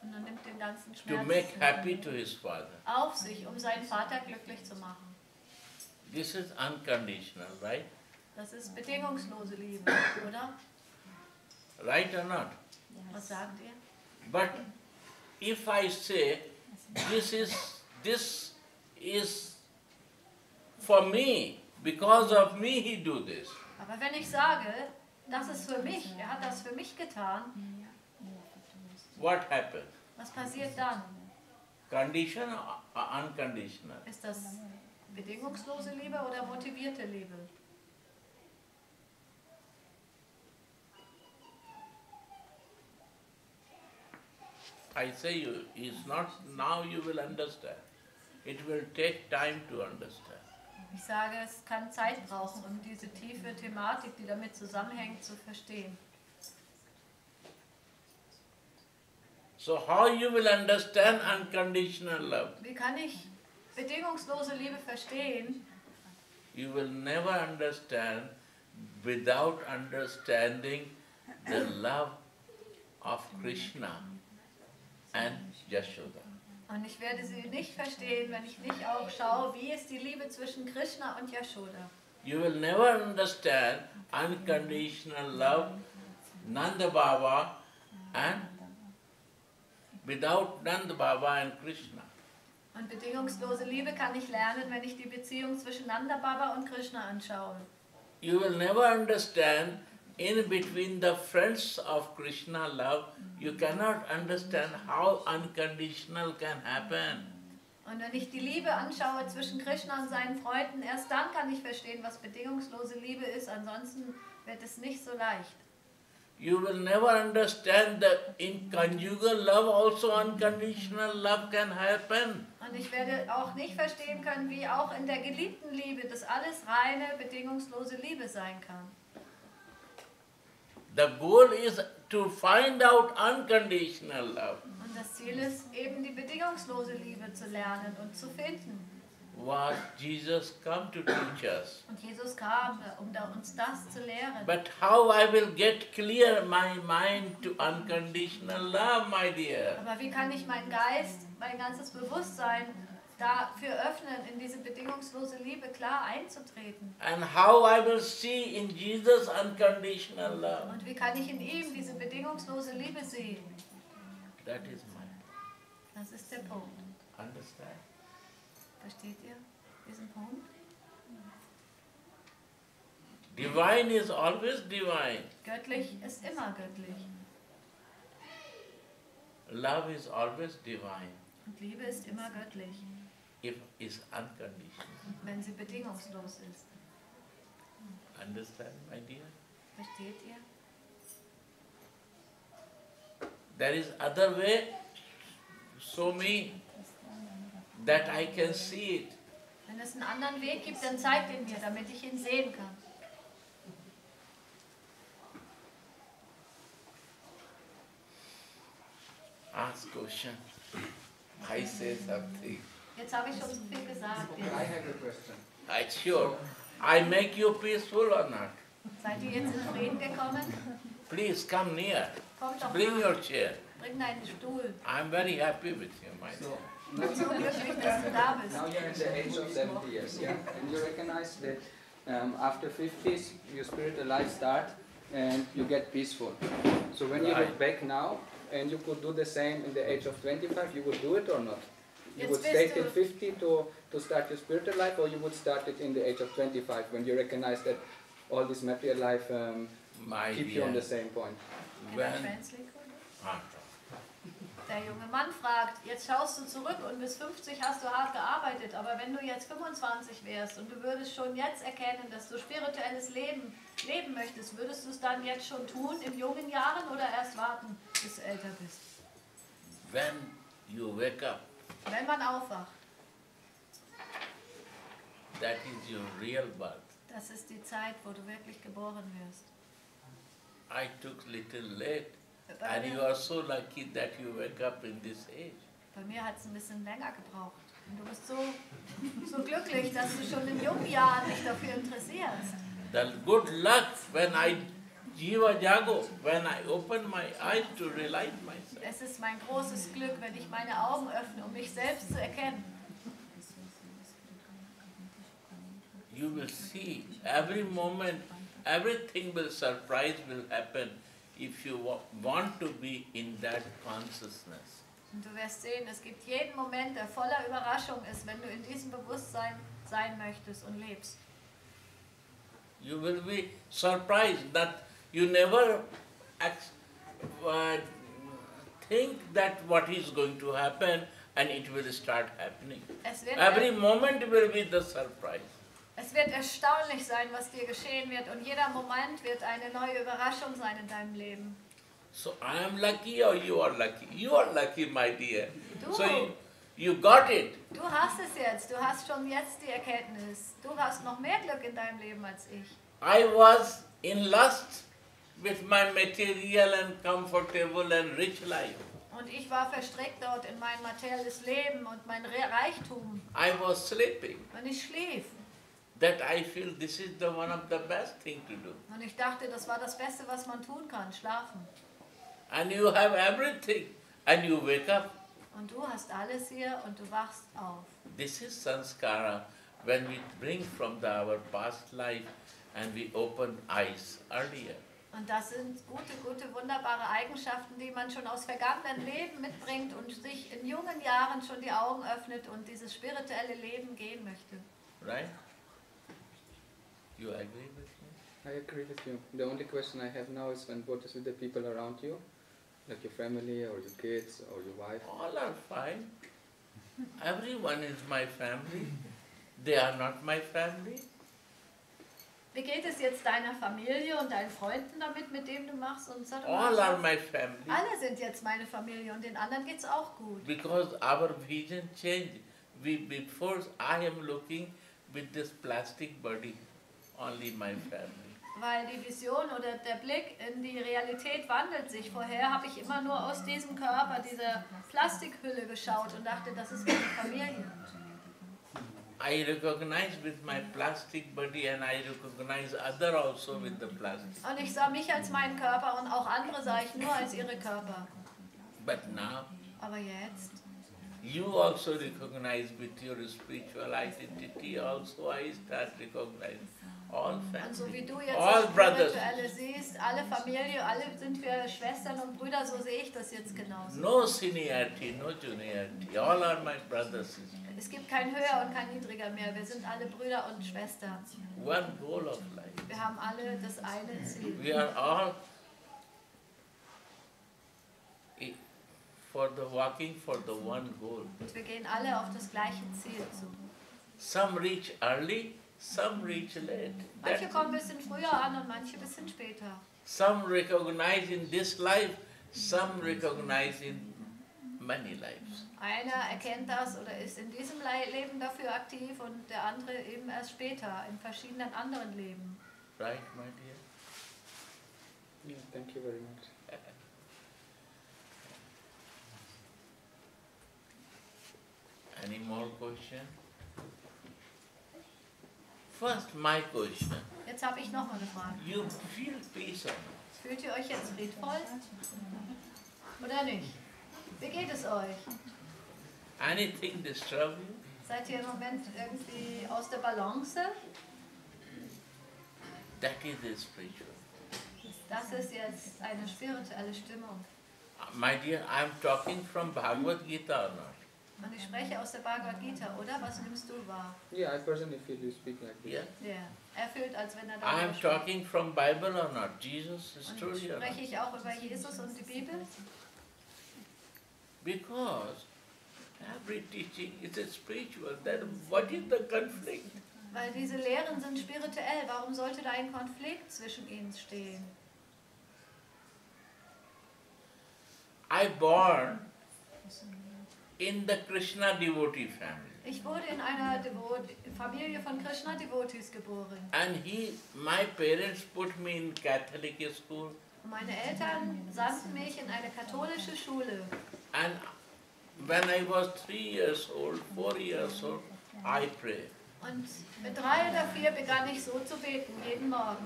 Und er nimmt den ganzen to Schmerz make happy to his father. auf sich, um seinen Vater glücklich zu machen. This is unconditional, right? Das ist bedingungslose Liebe, oder? Right or not? Was sagt ihr? But if I say this is for me, because of me he do this. Aber wenn ich sage, das ist für mich, er hat das für mich getan, What happens? was passiert dann? Conditional or unconditional? Ist das bedingungslose Liebe oder motivierte Liebe? I say you, it's not now you will understand. It will take time to understand. Ich sage, es kann Zeit brauchen, um diese tiefe Thematik, die damit zusammenhängt, zu verstehen. So how you will understand unconditional love? Wie kann ich bedingungslose Liebe verstehen? You will never understand without understanding the love of Krishna and Yashoda. Und ich werde sie nicht verstehen, wenn ich nicht auch schaue, wie ist die Liebe zwischen Krishna und Yashoda. You will never understand unconditional love, Nanda Baba, and without Nanda Baba and Krishna. Und bedingungslose Liebe kann ich lernen, wenn ich die Beziehung zwischen Nanda Baba und Krishna anschaue. You will never understand in between the friends of Krishna love, you cannot understand how unconditional can happen. Und wenn ich die Liebe anschaue zwischen Krishna und seinen Freunden, erst dann kann ich verstehen, was bedingungslose Liebe ist. Ansonsten wird es nicht so leicht. You will never understand that in conjugal love also unconditional love can happen. Und ich werde auch nicht verstehen können, wie auch in der geliebten Liebe das alles reine, bedingungslose Liebe sein kann. The goal is to find out unconditional love. Und das Ziel ist eben die bedingungslose Liebe zu lernen und zu finden. was Jesus come to teach us. Und Jesus kam, uns das zu lehren. But how I will get clear my mind to unconditional love, my dear? Aber wie kann ich meinen Geist, mein ganzes Bewusstsein dafür öffnen, in diese bedingungslose Liebe klar einzutreten? And how I will see in Jesus unconditional love? Und wie kann ich in ihm diese bedingungslose Liebe sehen? That is my. Das ist der Punkt. Understand? Versteht ihr diesen Punkt? Divine is always divine. Göttlich ist immer göttlich. Love is always divine. Und Liebe ist immer göttlich, If is unconditional. wenn sie bedingungslos ist. Understand, my dear? Versteht ihr? There is other way. Show me that I can see it. Wenn es einen anderen Weg gibt, dann zeigt ihn mir, damit ich ihn sehen kann. Ask question. I say something. Jetzt habe ich schon zu viel gesagt. I have a question. I sure. I make you peaceful or not? Seid ihr jetzt in Frieden gekommen? Please come near. Kommt doch Bring mal. your chair. Bring deinen Stuhl. I'm very happy with you, my So, dear. Ich bin so glücklich, dass du da bist. now you're in the age of 70 years, yeah? And you recognize that after 50s, your spiritual life starts and you get peaceful. So when you look back now, and you could do the same in the age of 25, you would do it or not? You would stay till 50 to start your spiritual life, or you would start it in the age of 25 when you recognize that all this material life My keep you on dear. the same point? When Der junge Mann fragt, jetzt schaust du zurück und bis 50 hast du hart gearbeitet, aber wenn du jetzt 25 wärst und du würdest schon jetzt erkennen, dass du spirituelles Leben leben möchtest, würdest du es dann jetzt schon tun, in jungen Jahren, oder erst warten, bis du älter bist? when you wake up, Wenn man aufwacht, that is your real birth. das ist die Zeit, wo du wirklich geboren wirst. I took little late, Bei and you mir, are so lucky that you wake up in this age. bei mir hat es ein bisschen länger gebraucht. Und du bist so glücklich, dass du schon in jungen Jahren dich dafür interessierst. The good luck when I Jiva Jago, when I open my eyes to realize myself. Es ist mein großes Glück, wenn ich meine Augen öffne, um mich selbst zu erkennen. You will see every moment, everything will surprise will happen if you want to be in that consciousness. Und du wirst sehen, es gibt jeden Moment, der voller Überraschung ist, wenn du in diesem Bewusstsein sein möchtest und lebst. You will be surprised that you never think that what is going to happen and it will start happening. Every moment will be the surprise. Es wird erstaunlich sein, was dir geschehen wird, und jeder Moment wird eine neue Überraschung sein in deinem Leben. So I am lucky or you are lucky? You are lucky, my dear. Du. So you got it. Du hast es jetzt, du hast schon jetzt die Erkenntnis. Du hast noch mehr Glück in deinem Leben als ich. I was in lust with my material and comfortable and rich life. Und ich war verstrickt dort in mein materielles Leben und mein Reichtum. I was sleeping. Und ich schlief. That I feel this is the one of the best thing to do. Und ich dachte, das war das Beste, was man tun kann, schlafen. And you have everything and you wake up. Und du hast alles hier und du wachst auf. This is sanskara when we bring from our past life and we open eyes earlier. Und das sind gute, wunderbare Eigenschaften, die man schon aus vergangenen Leben mitbringt und sich in jungen Jahren schon die Augen öffnet und dieses spirituelle Leben gehen möchte. Right? You agree with me? I agree with you. The only question I have now is what is with the people around you, like your family or your kids or your wife. All are fine. Everyone is my family. They are not my family. Wie geht es jetzt deiner Familie und deinen Freunden damit, mit dem du machst? Und Sadhu All are Maharaja? my family. Alle sind jetzt meine Familie und den anderen geht's auch gut. Because our vision changed. Before I am looking with this plastic body, only my family. Weil die Vision oder der Blick in die Realität wandelt sich. Vorher habe ich immer nur aus diesem Körper, dieser Plastikhülle geschaut und dachte, das ist meine Familie. I recognize with my plastic body and I recognize other also with the plastic. Und ich sah mich als meinen Körper und auch andere sah ich nur als ihre Körper. But now, Aber jetzt, you also recognize with your spiritual identity, also I start recognizing all und so wie family, du jetzt all das brothers. Spirituelle siehst, alle Familie, alle sind wir Schwestern und Brüder, so sehe ich das jetzt genauso. No seniority, no juniority, all are my brothers. Es gibt kein Höher und kein Niedriger mehr, wir sind alle Brüder und Schwestern. One goal of life. Wir haben alle das eine Ziel. We are all for the walking for the one goal. Und wir gehen alle auf das gleiche Ziel zu. Some reach early, some reach late. Manche That's kommen ein bisschen früher an und manche ein bisschen später. some recognize in this life, some recognize in many lives. Einer erkennt das oder ist in diesem Leben dafür aktiv und der andere eben erst später, in verschiedenen anderen Leben. Right, my dear? Yeah, thank you very much. Any more question? First, my question. Jetzt habe ich noch mal eine Frage. You feel peace or not? Fühlt ihr euch jetzt friedvoll? Oder nicht? Wie geht es euch? Anything disturb you? Seid ihr im Moment irgendwie aus der Balance? That is the spiritual. Das ist jetzt eine spirituelle Stimmung. My dear, I am talking from Bhagavad Gita or not? Und ich spreche aus der Bhagavad Gita, oder? Was nimmst du wahr? Yeah, I personally feel you speak like this. Yeah. Ja. Er fühlt, als wenn er I darüber am spricht. talking from Bible or not? Jesus' Und story or not? spreche ich auch über Jesus und die Bibel? Because every teaching is a spiritual. Then what is the conflict? Weil diese Lehren sind spirituell. Warum sollte da ein Konflikt zwischen ihnen stehen? I born in the Krishna devotee family. Ich wurde in einer Familie von Krishna-Devotees geboren. And my parents put me in Catholic school. Meine Eltern sandten mich in eine katholische Schule. And when I was 3 years old, 4 years old, I prayed. Und mit 3 oder 4 begann ich so zu beten, jeden Morgen.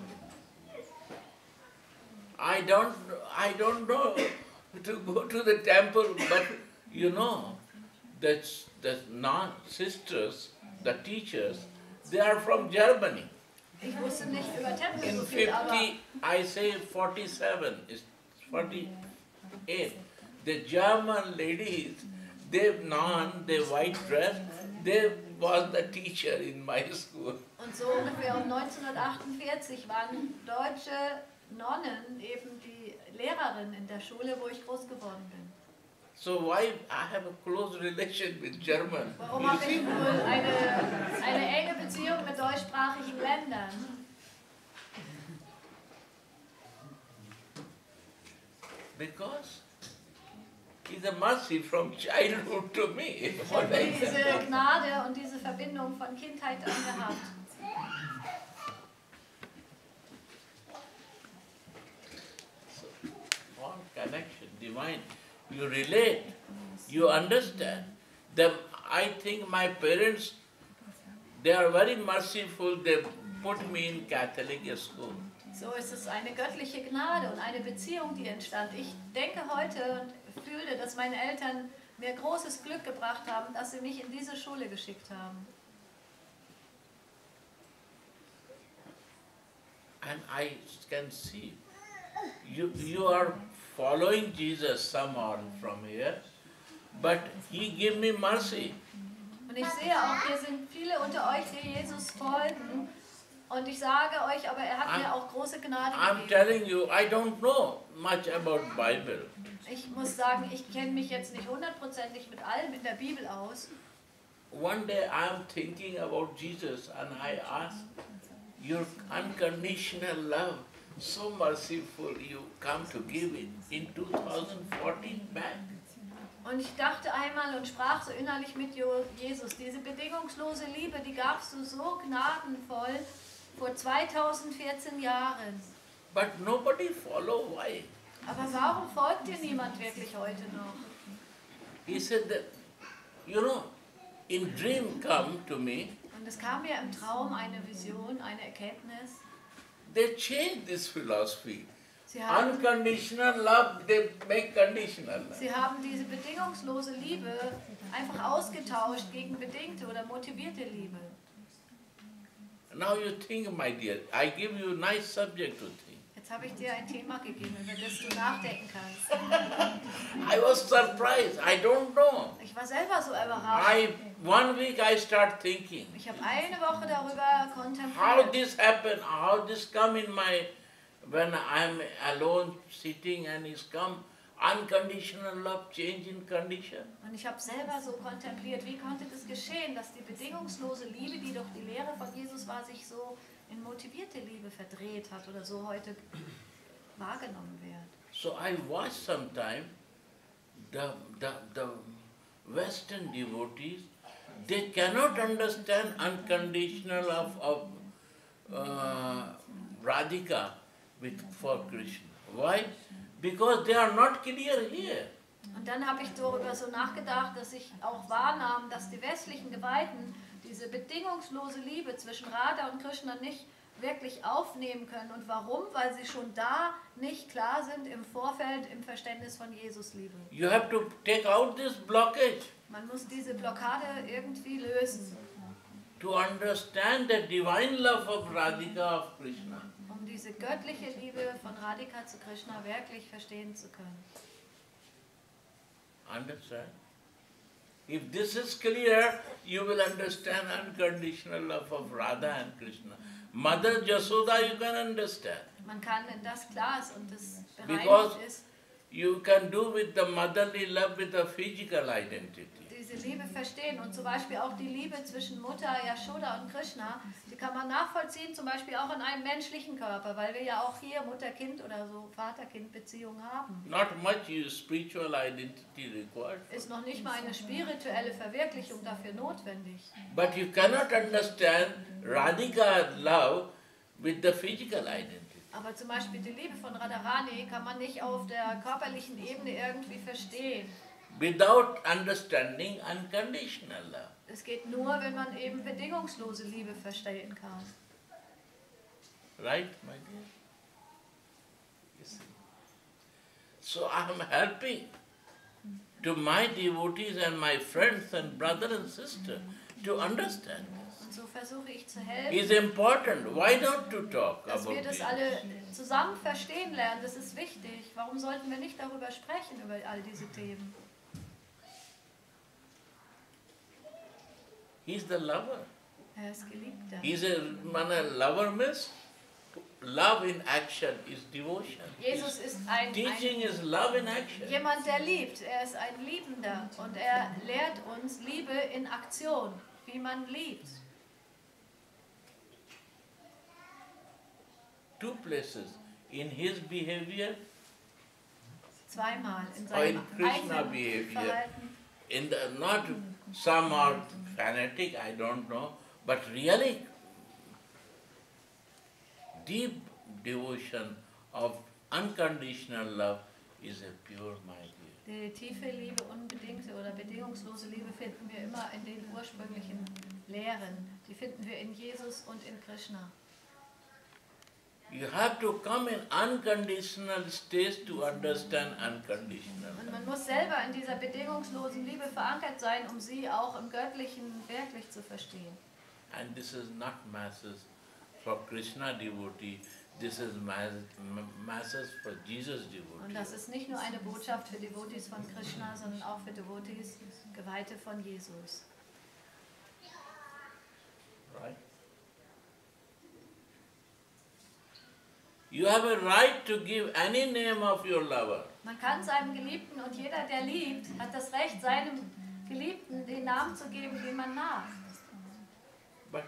I don't know to go to the temple, but you know, the non-sisters, the teachers, they are from Germany. Ich wusste nicht über Tempel In so viel, aber 50, I say 47, it's 48. The German ladies, they white dress, they was the teacher in my school. und so ungefähr um 1948 waren deutsche Nonnen eben die Lehrerin in der Schule, wo ich groß geworden bin. So why I have a close relation with German? Warum You habe ich see? wohl eine enge Beziehung mit deutschsprachigen Ländern? Because it's a mercy from childhood to me. What I Diese can- Gnade und diese Verbindung von Kindheit an gehabt. All connection, divine. You relate, you understand. I think my parents, they are very merciful. They put me in Catholic school. So ist es eine göttliche Gnade und eine Beziehung, die entstand. Ich denke heute und fühle, dass meine Eltern mir großes Glück gebracht haben, dass sie mich in diese Schule geschickt haben. And I can see, you are following Jesus somehow from here, but he gave me mercy. Und ich sehe auch, hier sind viele unter euch, die Jesus folgen. Und ich sage euch, aber er hat mir auch große Gnade I'm gegeben. telling you, I don't know much about Bible. Ich muss sagen, ich kenne mich jetzt nicht hundertprozentig mit allem in der Bibel aus. One day I'm thinking about Jesus and I ask, your unconditional love, so merciful you come to give it in 2014 back. Und ich dachte einmal und sprach so innerlich mit Jesus, diese bedingungslose Liebe, die gabst du so gnadenvoll vor 2014 Jahren. But nobody follow why. Aber warum folgt dir niemand wirklich heute noch? He said that, you know, in dream come to me, Und es kam mir im Traum eine Vision, eine Erkenntnis. They changed this philosophy. Sie haben, Unconditional love, they make conditional love. sie haben diese bedingungslose Liebe einfach ausgetauscht gegen bedingte oder motivierte Liebe. Now you think, my dear, I give you a nice subject to think. Jetzt habe ich dir ein Thema gegeben, über das du nachdenken kannst. I was surprised, I don't know. Ich war selber so überrascht. 1 week I start thinking, Ich habe eine Woche darüber how kontempliert. this happen, how this come in my, when I'm alone sitting and it's come, unconditional love, change in condition. Und ich habe selber so kontempliert, wie konnte das geschehen, dass die bedingungslose Liebe, die doch die Lehre von Jesus war, sich so in motivierte Liebe verdreht hat oder so heute wahrgenommen wird. So I watch sometime the Western devotees, they cannot understand unconditional of Radhika for Krishna. Why? Because they are not clear here. Und dann habe ich darüber so nachgedacht, dass ich auch wahrnahm, dass die westlichen Geweihten diese bedingungslose Liebe zwischen Radha und Krishna nicht wirklich aufnehmen können. Und warum? Weil sie schon da nicht klar sind im Vorfeld im Verständnis von Jesus-Liebe. You have to take out this blockage Man muss diese Blockade irgendwie lösen, to understand the divine love of Radhika of Krishna. um diese göttliche Liebe von Radhika zu Krishna wirklich verstehen zu können. Understand? If this is clear, you will understand unconditional love of Radha and Krishna. Mother Jasoda you can understand. Man kann, wenn das klar ist und das Because bereinigt ist, you can do with the motherly love with a physical identity. diese Liebe verstehen. Und zum Beispiel auch die Liebe zwischen Mutter Yashoda und Krishna, die kann man nachvollziehen, zum Beispiel auch in einem menschlichen Körper, weil wir ja auch hier Mutter-Kind oder so Vater-Kind-Beziehungen haben. Not much spiritual identity required. Ist noch nicht mal eine spirituelle Verwirklichung dafür notwendig. But you cannot understand Radhika love with the physical identity. Aber zum Beispiel die Liebe von Radharani kann man nicht auf der körperlichen Ebene irgendwie verstehen. Without understanding unconditional love. Es geht nur, wenn man eben bedingungslose Liebe verstehen kann. Right, my dear? You see. So I am helping to my devotees and my friends and brother and sister to understand this. Und so versuche ich zu helfen, It's important. Why not to talk dass wir about das this? alle zusammen verstehen lernen. Das ist wichtig. Warum sollten wir nicht darüber sprechen, über all diese Themen? He's the lover. Er ist Geliebter. He's a lover means love in action is devotion. Jesus ist ein Teaching is love in action. jemand, der liebt. Er ist ein Liebender und er lehrt uns Liebe in Aktion, wie man liebt. Two places. In his behavior, Zweimal in or in seinem Krishna eigenen behavior. Verhalten. In the, not some are fanatic, I don't know, but really deep devotion of unconditional love is a pure mind. Die tiefe Liebe, unbedingte oder bedingungslose Liebe finden wir immer in den ursprünglichen Lehren. Die finden wir in Jesus und in Krishna. You have to come in unconditional state to understand unconditional Und love. man muss selber in dieser bedingungslosen Liebe verankert sein, um sie auch im Göttlichen wirklich zu verstehen. And this is not masses for Krishna devotee, this is masses for Jesus Und devotee. das ist nicht nur eine Botschaft für Devotees von Krishna, sondern auch für Devotees, Geweihte von Jesus. Right? You have a right to give any name of your lover. Man kann seinem Geliebten und jeder, der liebt, hat das Recht, seinem Geliebten den Namen zu geben, den man mag. But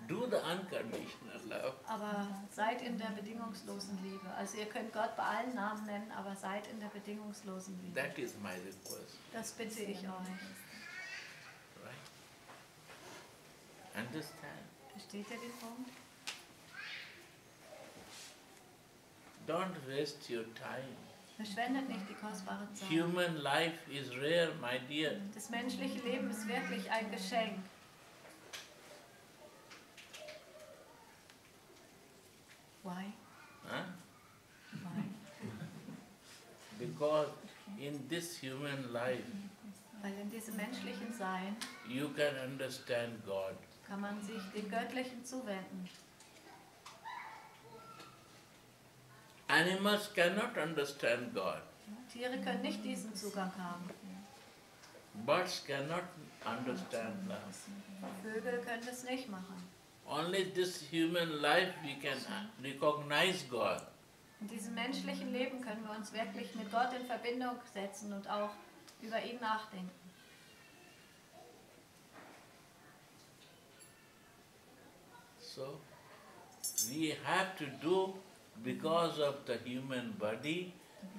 do the unconditional love. Aber seid in der bedingungslosen Liebe. Also ihr könnt Gott bei allen Namen nennen, aber seid in der bedingungslosen Liebe. That is my request. Das bitte ich euch. Right? Understand? Versteht ihr den Punkt? Don't waste your time. Verschwendet nicht die kostbare Zeit. Human life is rare, my dear. Das menschliche Leben ist wirklich ein Geschenk. Why? Huh? Why? Because in this human life, Weil in diesem menschlichen Sein you can understand God. kann man sich dem Göttlichen zuwenden. Animals cannot understand God. Tiere können nicht diesen Zugang haben. Birds cannot understand love. Vögel können es nicht machen. Only this human life we can recognize God. In diesem menschlichen Leben können wir uns wirklich mit Gott in Verbindung setzen und auch über ihn nachdenken. So, we have to do, because of the human body,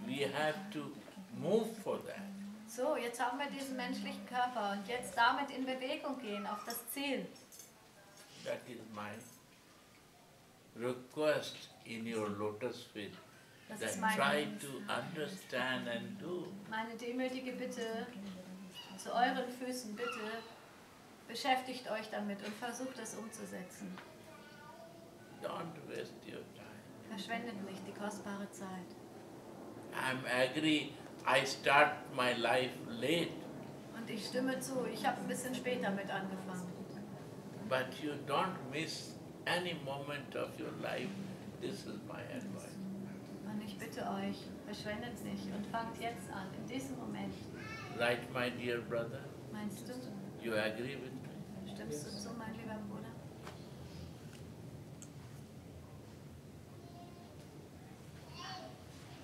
we have to move for that. So, jetzt haben wir diesen menschlichen Körper und jetzt damit in Bewegung gehen auf das Ziel. That is my request in your lotus feet. Das That ist meine, try to understand and do. meine demütige Bitte zu euren Füßen. Bitte beschäftigt euch damit und versucht es umzusetzen. Don't waste your time. Verschwendet nicht die kostbare Zeit. I'm agree, I start my life late, Und ich stimme zu, ich habe ein bisschen später mit angefangen. but you don't miss any moment of your life. This is my advice. Und ich bitte euch, verschwendet nicht und fangt jetzt an, in diesem Moment. Right, my dear brother? Meinst du? You agree with me? Stimmst du zu, mein lieber Bruder?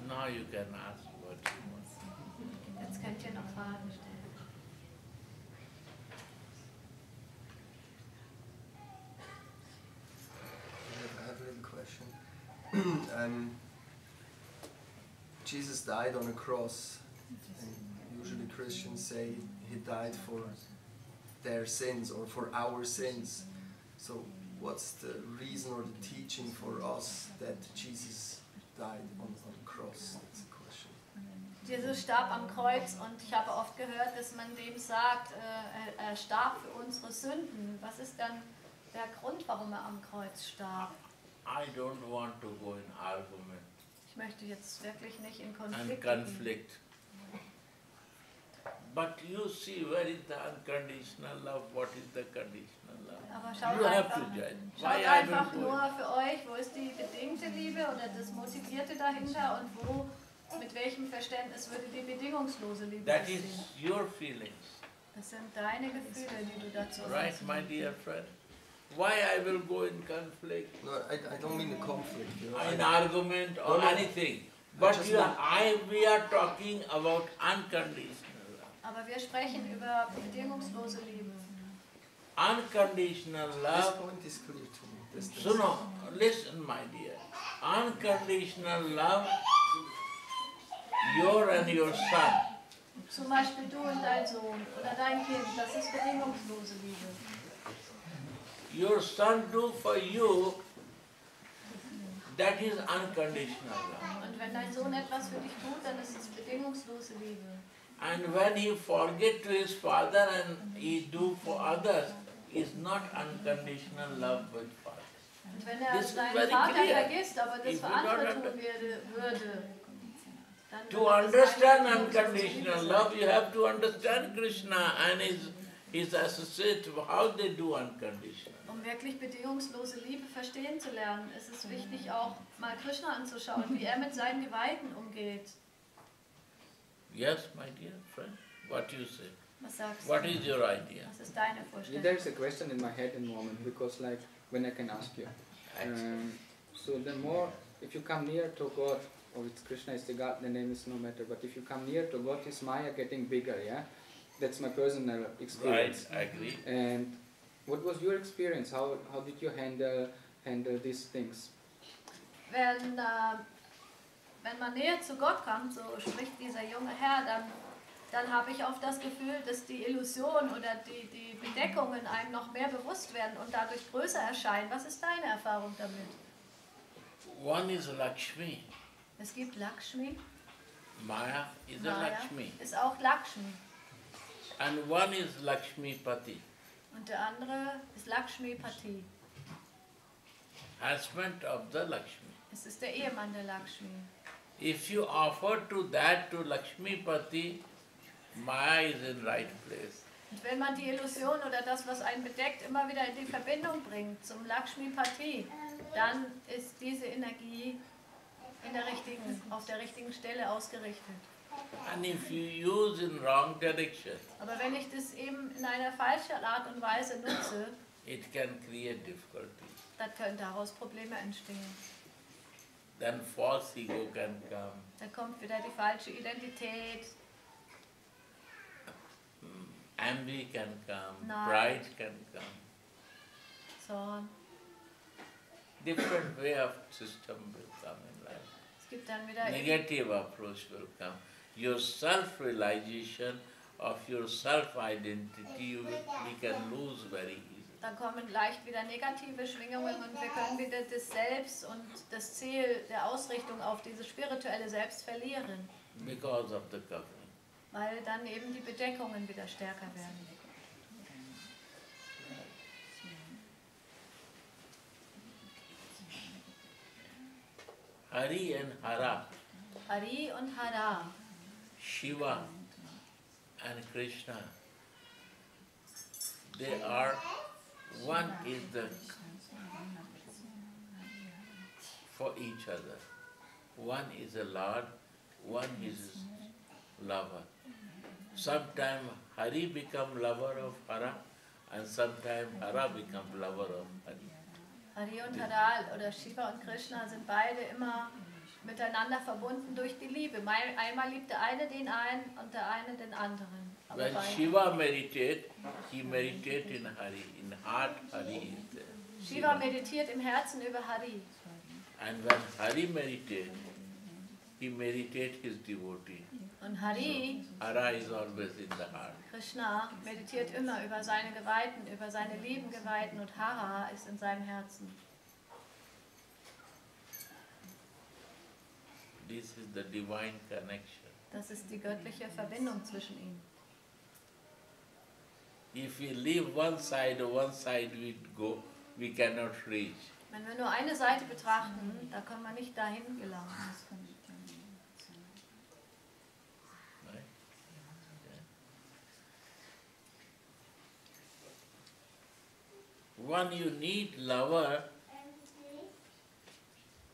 Now you can ask what you want. Jetzt könnt ihr noch Fragen stellen. I have a little question. Jesus died on a cross, and usually Christians say he died for their sins or for our sins. So what's the reason or the teaching for us that Jesus died on the cross? That's a question. Jesus starb am Kreuz und ich habe oft gehört, dass man dem sagt, er starb für unsere Sünden. Was ist dann der Grund, warum er am Kreuz starb? I don't want to go in argument Ich möchte jetzt wirklich nicht in and Konflikt gehen. conflict. But you see, where is the unconditional love? What is the conditional love? Aber schaut You have einfach, to judge. schaut Why I einfach will go nur für euch, wo ist die bedingte Liebe oder das Motivierte dahinter und wo, mit welchem Verständnis würde die bedingungslose Liebe That is aussehen? your feelings. Das sind deine Gefühle, die du dazu Right, hast. my dear friend? Why I will go in conflict, No, I don't mean a conflict. You know, in argument or No, no. anything. But just you want- we are talking about unconditional love. Aber wir sprechen über bedingungslose Liebe. Unconditional this love. point is clear to me. So no, listen, my dear. Unconditional love, your and your son. Zum Beispiel du und dein Sohn oder dein Kind, das ist bedingungslose Liebe. Your son do for you, that is unconditional love. Und wenn dein Sohn etwas für dich tut, dann ist es bedingungslose Liebe. And when he forget to his father and he do for others, is not unconditional love with father. Und wenn er This is seinen very Vater clear. vergisst, aber das If für you andere don't tun würde, dann To wird es understand keine bedingungslose unconditional Liebe love, sein. you have to understand Krishna and his associate, how they do unconditional. Um wirklich bedingungslose Liebe verstehen zu lernen, ist es wichtig, auch mal Krishna anzuschauen, wie er mit seinen Geweihten umgeht. Yes, my dear friend, what you say? Was sagst What du? is your idea? Was ist deine Yeah, Vorstellung? there's a question in my head in the moment because like when I can ask you. So the more, if you come near to God, or it's Krishna is the God, the name is no matter, but if you come near to God, is Maya getting bigger, yeah? That's my personal Right, experience. I agree. And what was your experience? How did you handle these things? Wenn man näher zu Gott kommt, so spricht dieser junge Herr, dann habe ich oft das Gefühl, dass die Illusion oder die Bedeckungen einem noch mehr bewusst werden und dadurch größer erscheinen. Was ist deine Erfahrung damit? One is Lakshmi. Es gibt Lakshmi, Maya is a Maya Lakshmi. ist auch Lakshmi. And one is Lakshmi Pati, Und der andere ist Lakshmi Pati, husband of the Lakshmi. Es ist der Ehemann der Lakshmi. If you offer to that to Lakshmipati, Maya is in right place. Und wenn man die Illusion oder das, was einen bedeckt, immer wieder in die Verbindung bringt zum Lakshmipati, dann ist diese Energie auf der richtigen Stelle ausgerichtet. And if you use in wrong direction, Aber wenn ich das eben in einer falschen Art und Weise nutze, it can create difficulty. dann können daraus Probleme entstehen. Then false ego can come. Dann kommt wieder die falsche Identität, Envy can come, Neid. pride can come. Zorn. Different way of system will come in life. Es gibt dann wieder Negative approach will come. Your self-realization of your self-identity we can lose very easily. Dann kommen leicht wieder negative Schwingungen und wir können wieder das Selbst und das Ziel der Ausrichtung auf dieses spirituelle Selbst verlieren, Because of the covering. weil dann eben die Bedeckungen wieder stärker werden. Hari and Hara, Hari und Hara, Shiva and Krishna, they are, one is the for each other. One is a Lord, one is lover. Sometimes Hari become lover of Hara, and sometimes Hara become lover of Hari. Hari und Hara oder Shiva und Krishna sind beide immer miteinander verbunden durch die Liebe. Einmal liebt der eine den einen und der eine den anderen. Aber When beide- Shiva meditate, he meditate in Hari. In heart, Hari is there. Shiva meditiert im Herzen über Hari. And when Hari meditate, he meditate his devotee. Und Hari, Hara is always in the heart. Krishna, meditiert immer über seine Geweihten, über seine lieben Geweihten und Hara ist in seinem Herzen. This is the divine connection. Das ist die göttliche Verbindung zwischen ihnen. If we leave one side we go, we cannot reach. Wenn wir nur eine Seite betrachten, da können wir nicht dahin gelangen. Right? Yeah. One, you need lover.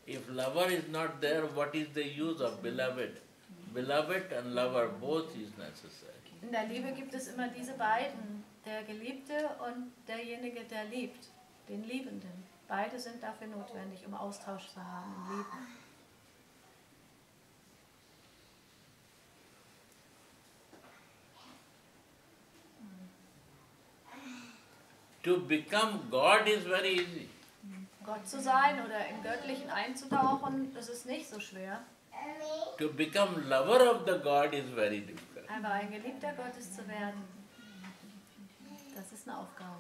If lover is not there, what is the use of beloved? Beloved and lover, both is necessary. In der Liebe gibt es immer diese beiden, der Geliebte und derjenige, der liebt, den Liebenden. Beide sind dafür notwendig, um Austausch zu haben im Leben. To become God is very easy. Gott zu sein oder im Göttlichen einzutauchen, das ist nicht so schwer. To become lover of the God is very difficult. Aber ein Geliebter Gottes zu werden, das ist eine Aufgabe.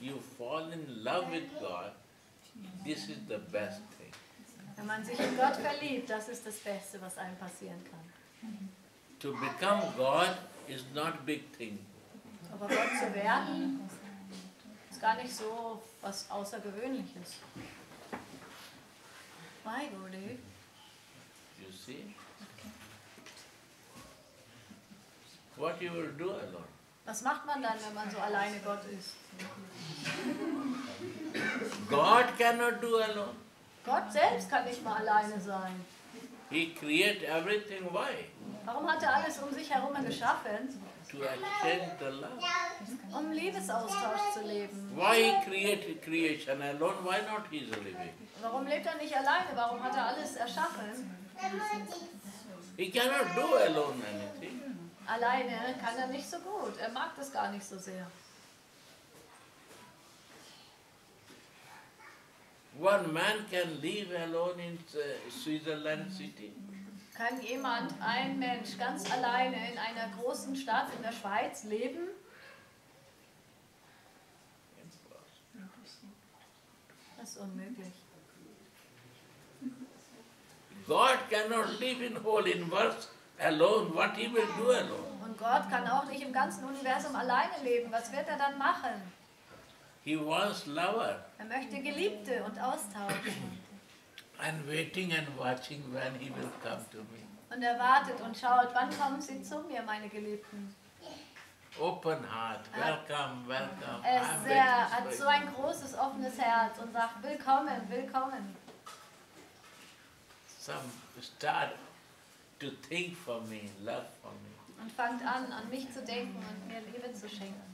You fall in love with God, this is the best thing. Wenn man sich in Gott verliebt, das ist das Beste, was einem passieren kann. To become God is not big thing. Aber Gott zu werden, ist gar nicht so was Außergewöhnliches. Why, Gurudev? You see? What you will do alone? Was macht man dann, wenn man so alleine Gott ist? God cannot do alone. Gott selbst kann nicht mal alleine sein. He create everything. Why? Warum hat er alles um sich herum geschaffen? To exchange the love. Um Liebesaustausch zu leben. Why he created creation alone? Why not he is living? Warum lebt er nicht alleine? Warum hat er alles erschaffen? He cannot do alone anything. Alleine kann er nicht so gut. Er mag das gar nicht so sehr. One man can live alone in Switzerland city. Kann jemand, ein Mensch, ganz alleine in einer großen Stadt in der Schweiz leben? Das ist unmöglich. God cannot live in whole universe alone. What he will do alone? Und Gott kann auch nicht im ganzen Universum alleine leben. Was wird er dann machen? He wants lover. möchte Geliebte und Austausch. And waiting and watching when he will come to me. Und er wartet und schaut, wann kommen sie zu mir, meine Geliebten. Open heart, welcome, welcome. Er I'm hat waiting so for you. ein großes, offenes Herz und sagt, willkommen, willkommen. Some start to think for me, love for me. Und fangt an mich zu denken und mir Liebe zu schenken.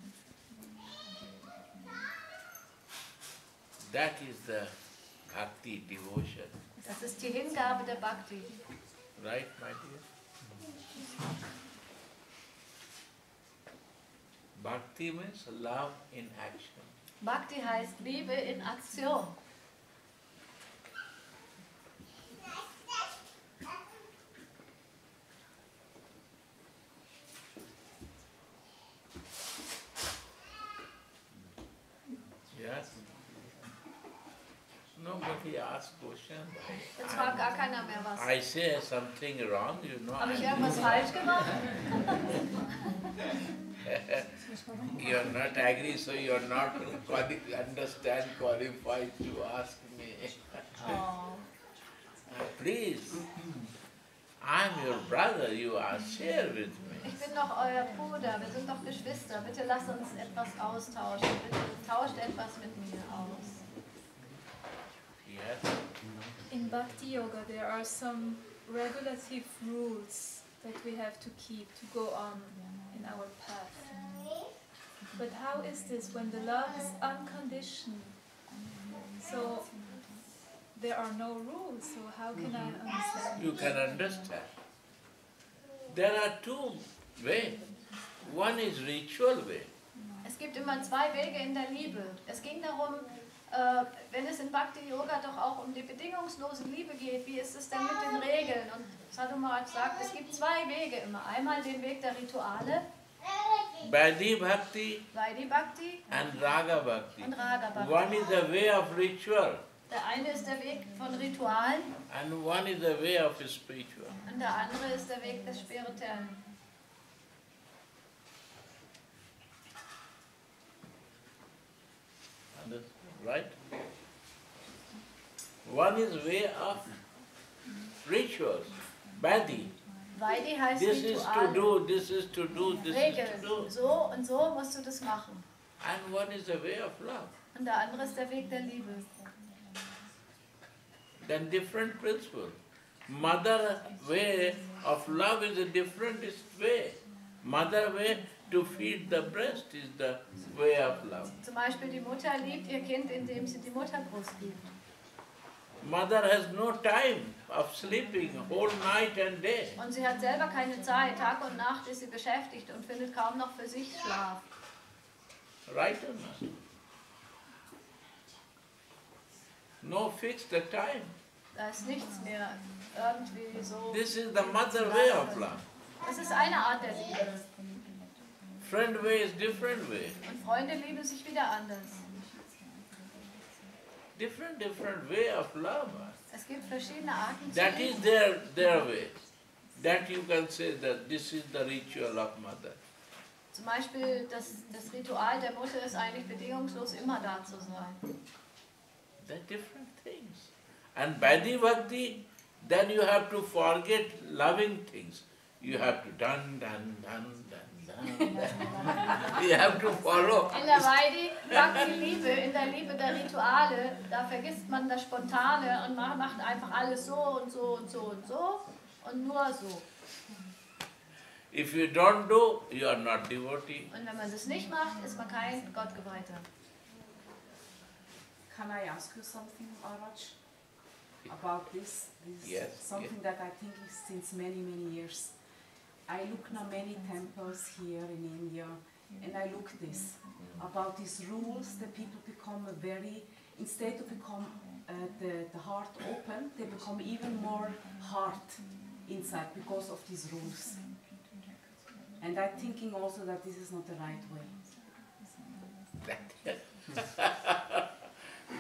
That is the bhakti, devotion. Das ist die Hingabe der Bhakti. Right, my dear? Bhakti means love in action. Bhakti heißt Liebe in Aktion. Yes? Nobody asks questions. Jetzt fragt gar keiner mehr was. I say something wrong, you know. Habe ich irgendwas falsch gemacht? You're not agree, so you're not qualified to ask me. Oh. Please, I'm your brother, you are share with me. Ich bin doch euer Bruder, wir sind doch Geschwister. Bitte lasst uns etwas austauschen. Bitte tauscht etwas mit mir aus. Yes. In Bhakti Yoga, there are some regulative rules that we have to keep to go on in our path. But how is this when the love is unconditional? So there are no rules, so how can I understand? You can understand. There are two ways. One is ritual way. Es gibt immer zwei Wege in der Liebe. Es ging darum, wenn es in Bhakti Yoga doch auch um die bedingungslose Liebe geht, wie ist es denn mit den Regeln? Und Sadhu Maharaja sagt, es gibt zwei Wege immer. Einmal den Weg der Rituale, Vaidhi Bhakti Vaidhi Bhakti and Raga Bhakti. und Raga Bhakti. One is the way of ritual Der eine ist der Weg von Ritualen and one is the way of spiritual. und der andere ist der Weg des Spirituellen. Right? One is way of rituals, Vaidhi. Vaidhi heißt This is to Rituale, do, this is to do, this is to Regeln. do. So und so musst du das machen. And one is the way of love. Und der andere ist der Weg der Liebe. Then different principle. Mother way of love is a different way. Mother way to feed the breast is the way of love. Zum Beispiel die Mutter liebt ihr Kind, indem sie die Mutterbrust gibt. Mother has no time of sleeping whole night and day. Und sie hat selber keine Zeit. Tag und Nacht ist sie beschäftigt und findet kaum noch für sich Schlaf. Right or not? No fixed time. Da ist nichts mehr irgendwie so. This is the mother way of love. Das ist eine Art der Liebe. Friend way is different way. Und Freunde lieben sich wieder anders. Different way of love. Es gibt verschiedene Arten zu That is lieben. their way. That you can say that this is the ritual of mother. Zum Beispiel das Ritual der Mutter ist eigentlich bedingungslos immer da zu sein. They're different things. And Vaidhi Bhakti, then you have to forget loving things. You have to dun. You have to follow. In der Vaidhi Bhakti Liebe, in der Liebe der Rituale, da vergisst man das Spontane und macht einfach alles so und so und so und so und nur so. If you don't do, you are not devotee. Und wenn man das nicht macht, ist man kein Gottgeweihter. Can I ask you something, Maharaj, about this? This Yes, something that I think is since many years. I look now many temples here in India, and I look this about these rules. The people become instead to become the heart open, they become even more hard inside because of these rules. And I'm thinking also that this is not the right way.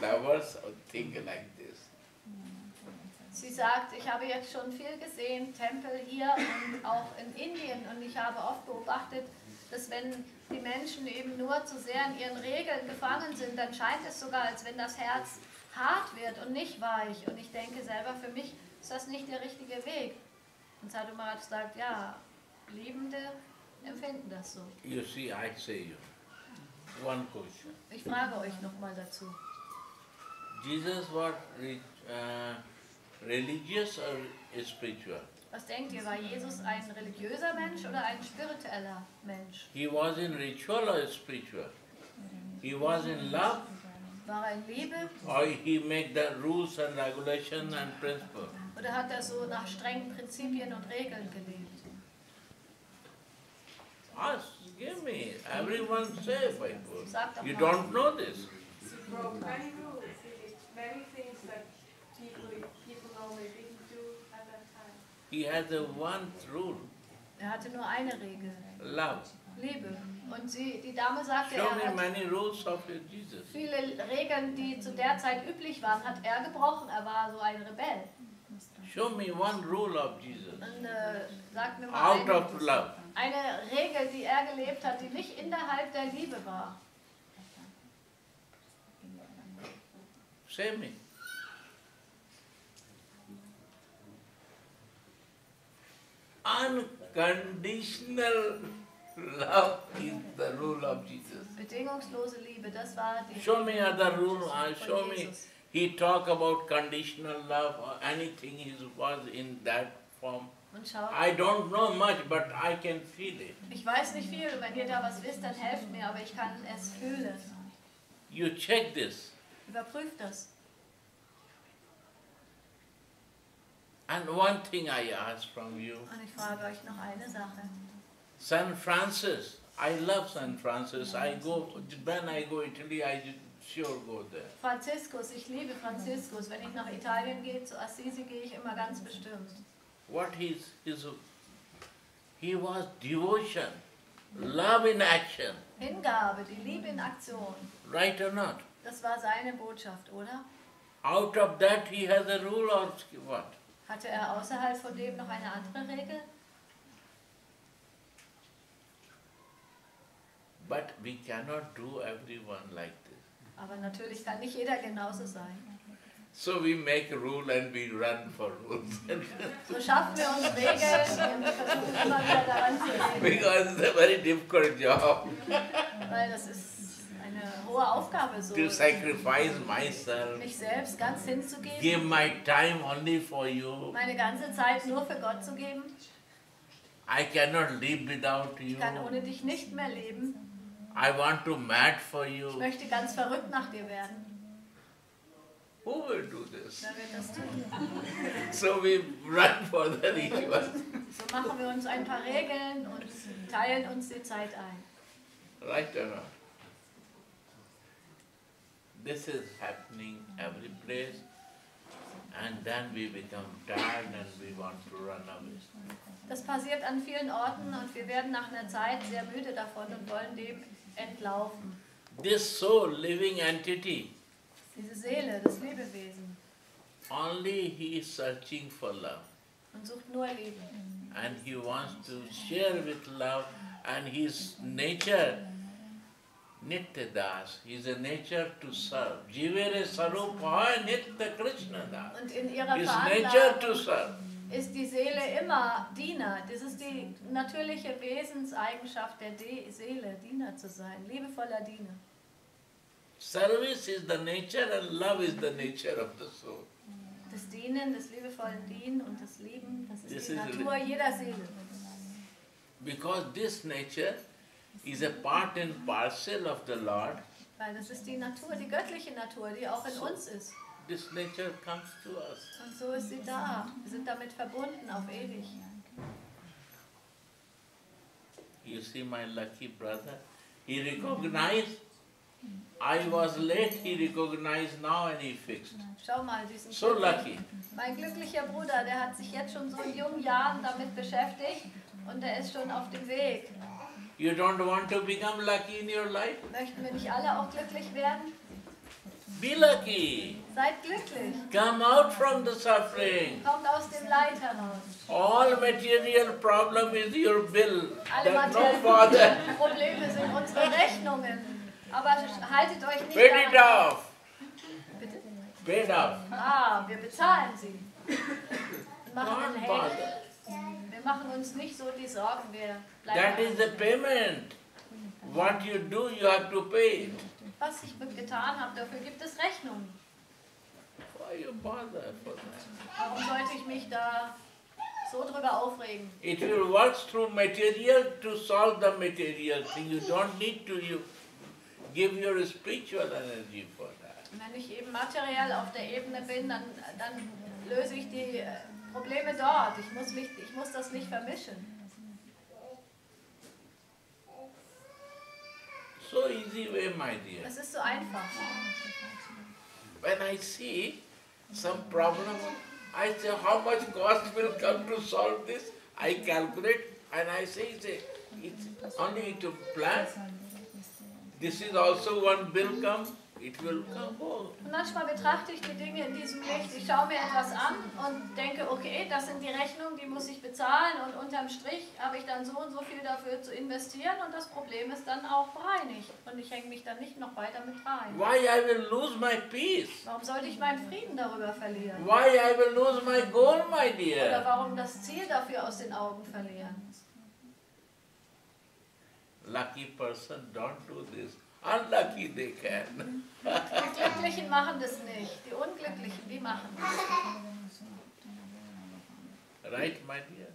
Lovers think like this. Sie sagt, ich habe jetzt schon viel gesehen, Tempel hier und auch in Indien, und ich habe oft beobachtet, dass wenn die Menschen eben nur zu sehr in ihren Regeln gefangen sind, dann scheint es sogar, als wenn das Herz hart wird und nicht weich. Und ich denke selber, für mich ist das nicht der richtige Weg. Und Sadhu Maharaj sagt, ja, Liebende empfinden das so. You see, I say you. One question. Ich frage euch nochmal dazu. Jesus was religious or spiritual? Was denkt ihr, war Jesus ein religiöser Mensch oder ein spiritueller Mensch? He was in ritual or spiritual? He was in love War er in Liebe or he make the rules and regulation and principle? oder hat er so nach strengen Prinzipien und Regeln gelebt? Ask, give me. Everyone say Bible. Sag doch You mal. don't know this. He broke many rules. He did many things that people normally didn't do at that time. He has a one rule, Er hatte nur eine Regel, love. Liebe. Und die Dame sagte, Show er me hat many rules of Jesus. viele Regeln, die zu der Zeit üblich waren, hat er gebrochen. Er war so ein Rebell. Show me one rule of Jesus. Und sagt mir mal Out of love. eine Regel, die er gelebt hat, die nicht innerhalb der Liebe war. Say me. Unconditional love is the rule of Jesus. Bedingungslose Liebe, das war die Show me other rule. Show von me. Jesus. He talk about conditional love or anything. He was in that form. Und schaut, I don't know much, but I can feel it. ich weiß nicht viel, und wenn ihr da was wisst, dann helft mir, aber ich kann es fühlen. You check this. Überprüft das. And one thing I ask from you. Und ich frage euch noch eine Sache. San Francis. I love San Francis. I go, when I go Italy, I sure go there. Franziskus, ich liebe Franziskus. Wenn ich nach Italien gehe, zu Assisi, gehe ich immer ganz bestimmt. What he was devotion, love in action, Hingabe, die Liebe in Aktion. right or not? Das war seine Botschaft, oder? Out of that he has a rule or what? Hatte er außerhalb von dem noch eine andere Regel? But we cannot do everyone like this. Aber natürlich kann nicht jeder genauso sein. So we make a rule and we run for rules. So schaffen wir uns Regeln und wir versuchen immer wieder daran zu leben. Because it's a very difficult job Weil das ist eine hohe Aufgabe, so to sacrifice myself, mich selbst ganz give hinzugeben, my time only for you. meine ganze Zeit nur für Gott zu geben. I cannot live without you. Ich kann ohne dich nicht mehr leben. I want to mad for Ich you. möchte ganz verrückt nach dir werden. Who will do this? Wer wird das tun? So we run for the ritual. So machen wir uns ein paar Regeln und teilen uns die Zeit ein. Right or not? This is happening every place, and then we become tired and we want to run away. Das passiert an vielen Orten und wir werden nach einer Zeit sehr müde davon und wollen dem entlaufen. This soul, living entity, Diese Seele, das Lebewesen, only he is searching for love, und sucht nur Liebe. and he wants to share with love, and his nature, Nitya Das, his a nature to serve. Jivere Sarupa Nitya Krishna Das. Und in ihrer His nature to Veranlagung serve. ist die Seele immer Diener. Das ist die natürliche Wesenseigenschaft der Seele, Diener zu sein, liebevoller Diener. Service is the nature and love is the nature of the soul. Das Dienen, das liebevollen Dienen und das Lieben, das This ist die is Natur jeder Seele. Because this nature is a part and parcel of the Lord, Weil das ist die Natur, die göttliche Natur, die auch in uns ist. this nature comes to us. Und so ist sie da. Wir sind damit verbunden auf ewig. You see my lucky brother, he recognized I was late, he recognized now and he fixed. Schau mal, diesen So lucky. Mein glücklicher Bruder, der hat sich jetzt schon so in jungen Jahren damit beschäftigt und er ist schon auf dem Weg. You don't want to become lucky in your life? Möchten wir nicht alle auch glücklich werden? Be lucky. Seid glücklich. Come out from the suffering. Kommt aus dem Leid heraus. All material problem is your bill. Alle There's no materiellen bother. Probleme sind unsere Rechnungen. Aber haltet euch nicht Pay it daran. off. Bitte? Pay it off. Ah, wir bezahlen sie. Wir machen Don't den Hate. bother. Wir machen uns nicht so die Sorgen. Wir bleiben That is the payment. What you do, you have to pay it. Was ich getan habe, dafür gibt es Rechnungen. Why you bother for that? Warum sollte ich mich da so drüber aufregen? It will work through material to solve the material thing. You don't need to give your spiritual energy for that. Und wenn ich eben materiell auf der Ebene bin, dann löse ich die Probleme dort. Ich muss das nicht vermischen. So easy way, my dear. Das ist so einfach. When I see some problem, I say how much cost will come to solve this. I calculate and I say it's only to plan. This is also one bill come, it will come all. Und manchmal betrachte ich die Dinge in diesem Licht. Ich schaue mir etwas an und denke, okay, das sind die Rechnungen, die muss ich bezahlen und unterm Strich habe ich dann so und so viel dafür zu investieren und das Problem ist dann auch bereinigt. Und ich hänge mich dann nicht noch weiter mit rein. Why I will lose my peace? Warum sollte ich meinen Frieden darüber verlieren? Why I will lose my goal, my Oder dear? warum das Ziel dafür aus den Augen verlieren? Lucky person don't do this. Unlucky they can. Die Glücklichen machen das nicht. Die Unglücklichen, die machen das. Right, my dear?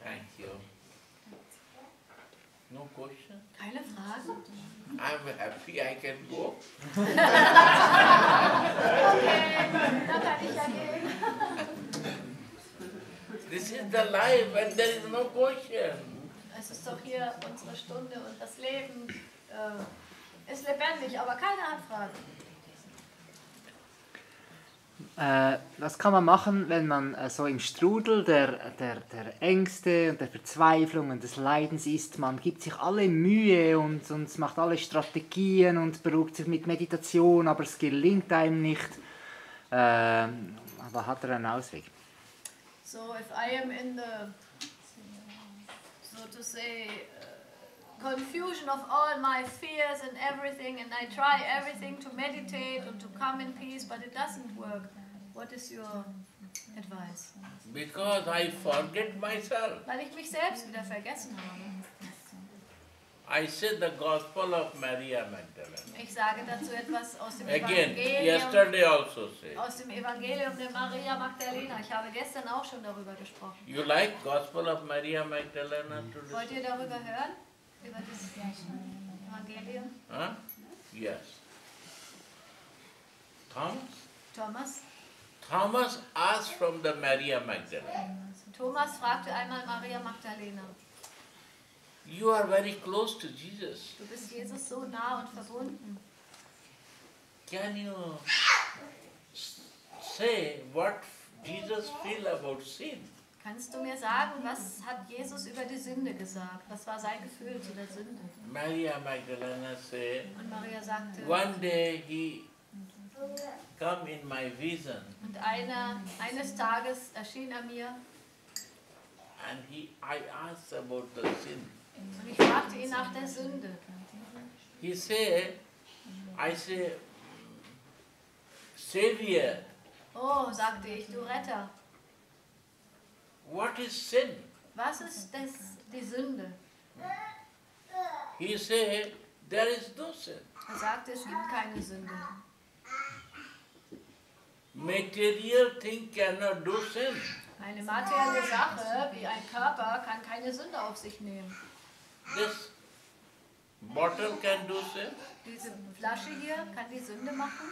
Thank you. No question? Keine Fragen? I'm happy I can go. Okay, dann kann ich ja gehen. This is the life and there is no question. Es ist doch hier unsere Stunde und das Leben ist lebendig, aber keiner hat Fragen. Was kann man machen, wenn man so im Strudel der Ängste und der Verzweiflung und des Leidens ist? Man gibt sich alle Mühe und macht alle Strategien und beruhigt sich mit Meditation, aber es gelingt einem nicht. Aber hat einen Ausweg? So, if I am in the, so to say, confusion of all my fears and everything, and I try everything to meditate and to come in peace, but it doesn't work, what is your advice? Because I forget myself. Weil ich mich selbst wieder vergessen habe. I said the Gospel of Maria Magdalene. Ich sage dazu etwas aus dem Again, Evangelium. yesterday also said. Aus dem Evangelium der Maria Magdalena. Ich habe gestern auch schon darüber gesprochen. You like Gospel of Maria Magdalena to Wollt listen? ihr darüber hören? Über das Evangelium? Huh? Yes. Thomas? Thomas asked from the Maria Magdalene. Thomas fragte einmal Maria Magdalena. You are very close to Jesus. Du bist Jesus so nah und verbunden. Can you say what Jesus feel about sin? Kannst du mir sagen, was hat Jesus über die Sünde gesagt? Was war sein Gefühl zu der Sünde? Maria Magdalena said, Und Maria sagte, one day he come in my vision und eines Tages erschien er mir and I asked about the sin. und ich fragte ihn nach der Sünde. He said, I say, Savior, Oh, sagte ich, du Retter, what is sin? was ist die Sünde? He said, there is no sin. Er sagte, es gibt keine Sünde. Material thing cannot do sin. Eine materielle Sache, wie ein Körper, kann keine Sünde auf sich nehmen. This bottle can do sin. Diese Flasche hier kann die Sünde machen.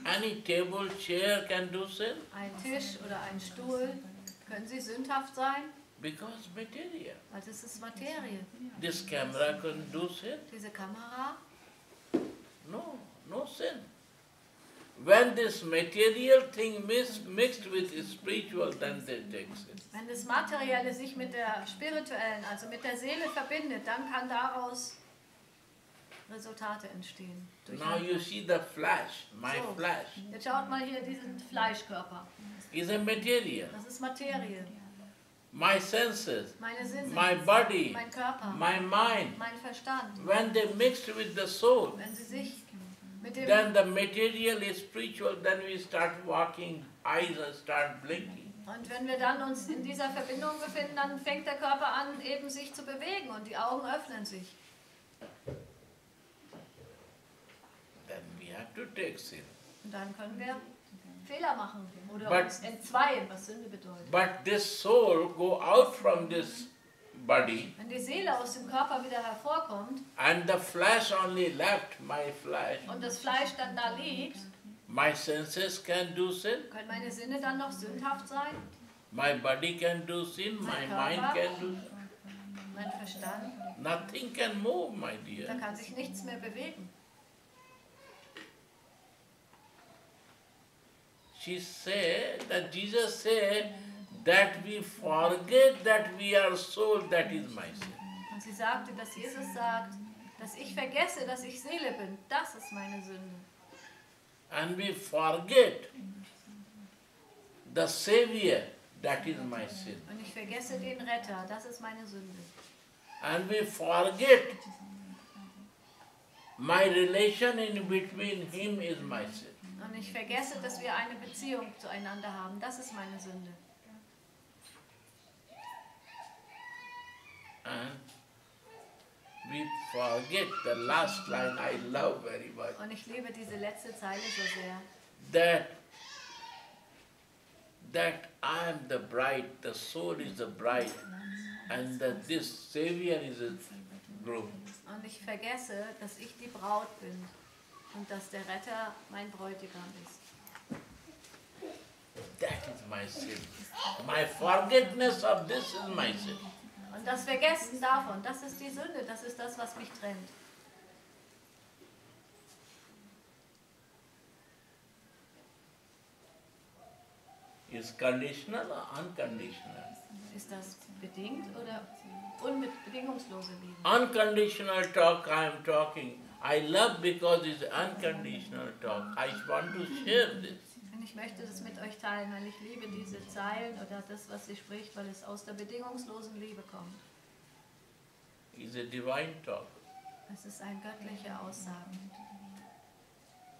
Any table, chair can do sin. Ein Tisch oder ein Stuhl, können sie sündhaft sein? Because material. Weil das ist Materie. This camera can do sin. Diese Kamera, No sin. When this material thing mixed with spiritual, then they takes it. Wenn das Materielle sich mit der spirituellen, also mit der Seele verbindet, dann kann daraus Resultate entstehen. Now you see the flesh, my So. flesh, Jetzt schaut mal hier diesen Fleischkörper. is a material. Das ist Materie. My senses, Meine Sinne, my body, mein Körper, my mind, mein Verstand. when they mixed with the soul, Wenn sie sich mit dem then the material is spiritual, then we start walking, eyes start blinking. Und wenn wir dann uns in dieser Verbindung befinden, dann fängt der Körper an, eben sich zu bewegen und die Augen öffnen sich. Then we have to take sin. Und dann können wir Fehler machen oder But- uns entzweien, was Sünde bedeutet. But this soul go out from this body Wenn die Seele aus dem Körper wieder hervorkommt and the flesh only left, my flesh, und das Fleisch dann da liegt, my senses can do sin, können meine Sinne dann noch sündhaft sein? my body can do sin, my mind can do sin. Mein Verstand? Nothing can move, my Da dear. kann sich nichts mehr bewegen. She said that Jesus said that we forget that we are soul, that is my sin. Und sie sagte, dass Jesus sagt, dass ich vergesse, dass ich Seele bin. Das ist meine Sünde. And we forget the Savior, that is my sin. Und ich vergesse den Retter. Das ist meine Sünde. And we forget my relation in between him is my sin. Und ich vergesse, dass wir eine Beziehung zueinander haben. Das ist meine Sünde. And we forget the last line I love very much. Und ich liebe diese letzte Zeile so sehr. That I am the bride, the soul is the bride, and that this Savior is a groom. Und ich vergesse, dass ich die Braut bin und dass der Retter mein Bräutigam ist. That is my sin. My forgetfulness of this is my sin. Und das Vergessen davon, das ist die Sünde, das ist das, was mich trennt. Is conditional or unconditional? Ist das bedingt oder bedingungslose Liebe? Unconditional talk I am talking. I love because it's unconditional talk. I want to share this. Und ich möchte das mit euch teilen, weil ich liebe diese Zeilen oder das, was sie spricht, weil es aus der bedingungslosen Liebe kommt. It's a divine talk. Es ist eine göttliche Aussage.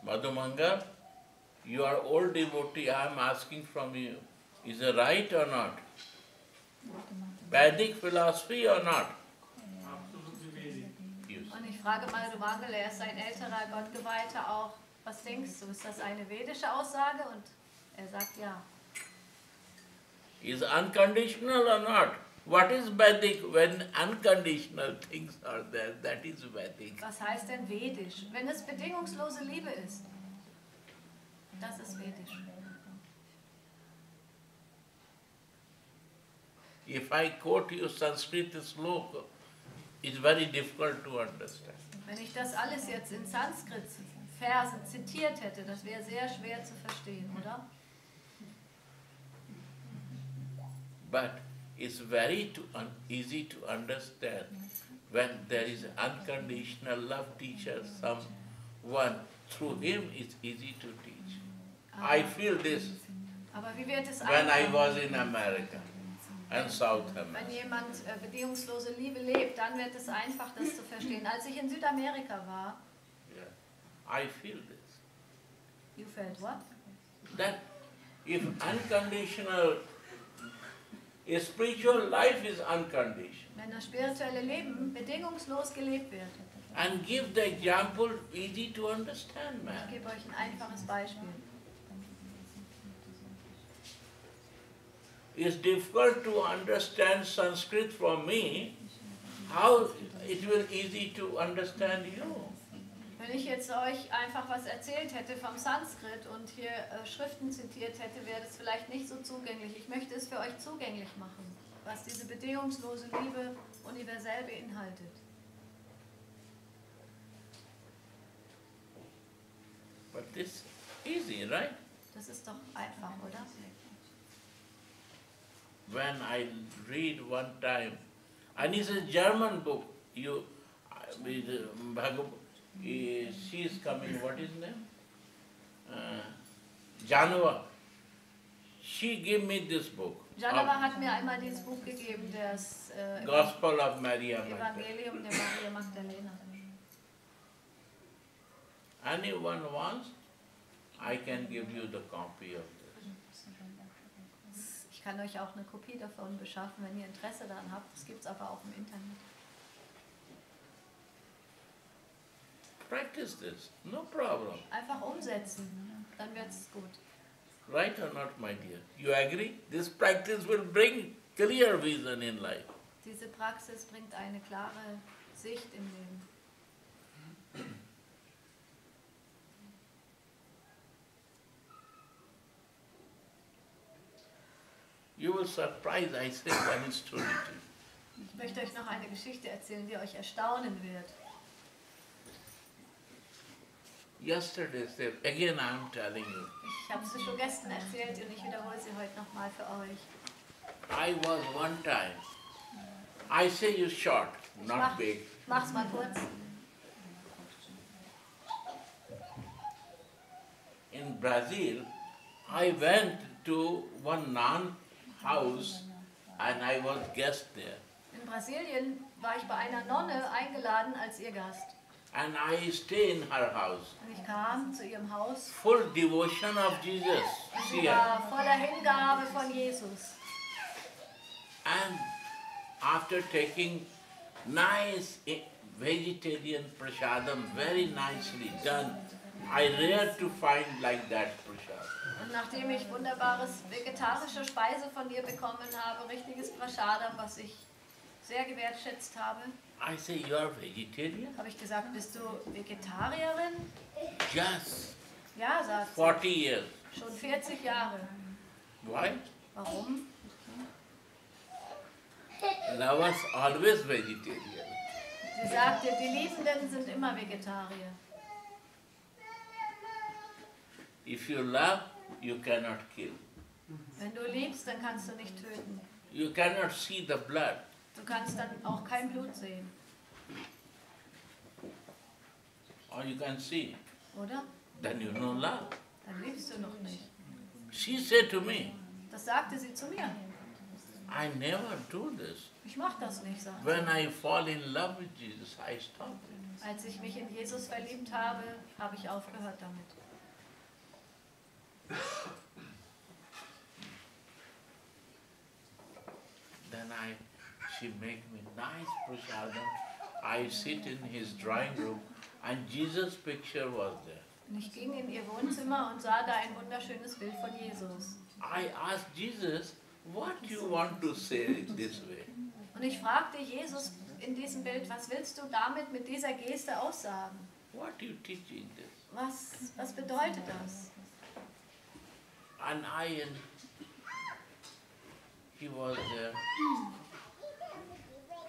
Madhumanga, you are old devotee, I am asking from you, is it right or not? Vedic philosophy or not? Yes. Und ich frage mal Madhumanga, er ist ein älterer Gottgeweihter auch. Was denkst du, ist das eine vedische Aussage? Und er sagt ja. Is unconditional or not? What is Vedic when unconditional things are there? That is Vedic. Was heißt denn vedisch? Wenn es bedingungslose Liebe ist, das ist vedisch. If I quote you Sanskrit sloka, it's very difficult to understand. Wenn ich das alles jetzt in Sanskrit Versen zitiert hätte, das wäre sehr schwer zu verstehen, oder? But it's very easy to understand when there is unconditional love teacher, someone, through him it's easy to teach. I feel this Aber wie wird es when I einfach, was in America and South wenn America. jemand bedingungslose Liebe lebt, dann wird es einfach, das zu verstehen. Als ich in Südamerika war, Yeah. I feel this. you felt what? That if unconditional, a spiritual life is unconditional. Wenn das spirituelle Leben bedingungslos gelebt wird. And give the example easy to understand, Ich man. gebe euch ein einfaches Beispiel. It's difficult to understand Sanskrit from me. How it will easy to understand you? Wenn ich jetzt euch einfach was erzählt hätte vom Sanskrit und hier Schriften zitiert hätte, wäre das vielleicht nicht so zugänglich. Ich möchte es für euch zugänglich machen, was diese bedingungslose Liebe universell beinhaltet. But this Easy, right? Das ist doch einfach, oder? When I read one time, and it's a German book, she's coming, what is name? Janova. She gave me this book. Janova hat mir einmal dieses Buch gegeben, das Gospel of Maria Magdalena. Evangelium der Maria Magdalena. Anyone wants, I can give you the copy of this. Ich kann euch auch eine Kopie davon beschaffen, wenn ihr Interesse daran habt. Das gibt es aber auch im Internet. Practice this, no problem. Einfach umsetzen, dann wird es gut. Right or not, my dear? You agree? This practice will bring clear vision in life. Diese Praxis bringt eine klare Sicht im Leben. You will surprise, I say one story to you. Ich möchte euch noch eine Geschichte erzählen, die euch erstaunen wird. Yesterday, again I am telling you, Ich habe sie schon gestern erzählt und ich wiederhole sie heute nochmal für euch. I was one time, I say you short, not big. Mach's mal kurz. In Brazil, I went to one nun house and I was guest there. In Brasilien war ich bei einer Nonne eingeladen als ihr Gast. And I stay in her house. Und ich kam zu ihrem Haus. Full devotion of Jesus. Sie war voller Hingabe von Jesus. And after taking nice vegetarian prasadam, very nicely done, I rare to find like that prasadam. Und nachdem ich wunderbares vegetarische Speise von ihr bekommen habe, richtiges Prasadam, was ich sehr gewertschätzt habe, I say, you are vegetarian? habe ich gesagt, bist du Vegetarierin? Yes. Ja, sagt sie. 40 years. Schon 40 Jahre. Why? Warum? Lovers always vegetarian. Sie sagte, die Liebenden sind immer Vegetarier. If you love, you cannot kill. Wenn du liebst, dann kannst du nicht töten. You cannot see the blood. Du kannst dann auch kein Blut sehen, Or you can see. oder? Then you know love. Dann liebst du noch nicht. She said to me, Das sagte sie zu mir. I never do this. Ich mach das nicht, sagte sie. When I fall in love with Jesus, I stop it. Als ich mich in Jesus verliebt habe, habe ich aufgehört damit. Then she make me nice prasadam. I sit in his drawing room and Jesus' picture was there. Und ich ging in ihr Wohnzimmer und sah da ein wunderschönes Bild von Jesus. I asked Jesus, what you want to say this way? Und ich fragte Jesus in diesem Bild, was willst du damit mit dieser Geste aussagen? What you teaching this? Was bedeutet das? And he was there.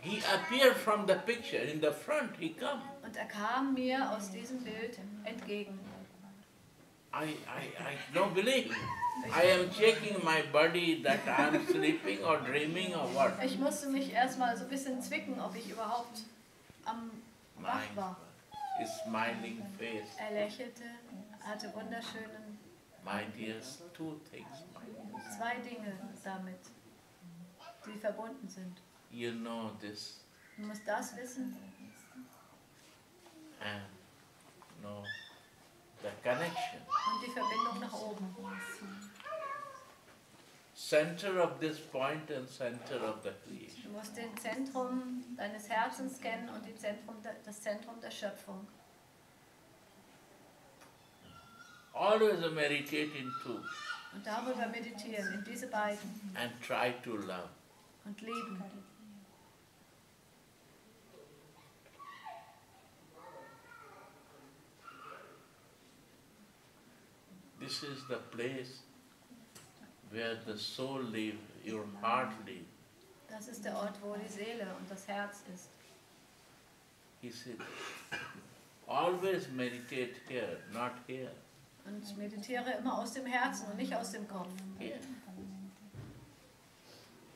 He appeared from the picture in the front. He come. Und er kam mir aus diesem Bild entgegen. I don't believe. I am checking my body that I am sleeping or dreaming or what. Ich musste mich erstmal so ein bisschen zwicken, ob ich überhaupt am Wach war. Smiling face. Er lächelte, hatte wunderschönen My dears, two things, my dears. zwei Dinge damit, die verbunden sind. You know this Du musst das wissen and know the connection. und die Verbindung nach oben. Center of this point and center of the creation. Du musst den Zentrum deines Herzens kennen und das Zentrum der Schöpfung. Always meditate in two Und darüber meditieren, in diese beiden. and try to love. Und lieben. This is the place where the soul lives, your heart lives. Das ist der Ort, wo die Seele und das Herz ist. He said, always meditate here, not here. Und meditiere immer aus dem Herzen und nicht aus dem Kopf. Yeah.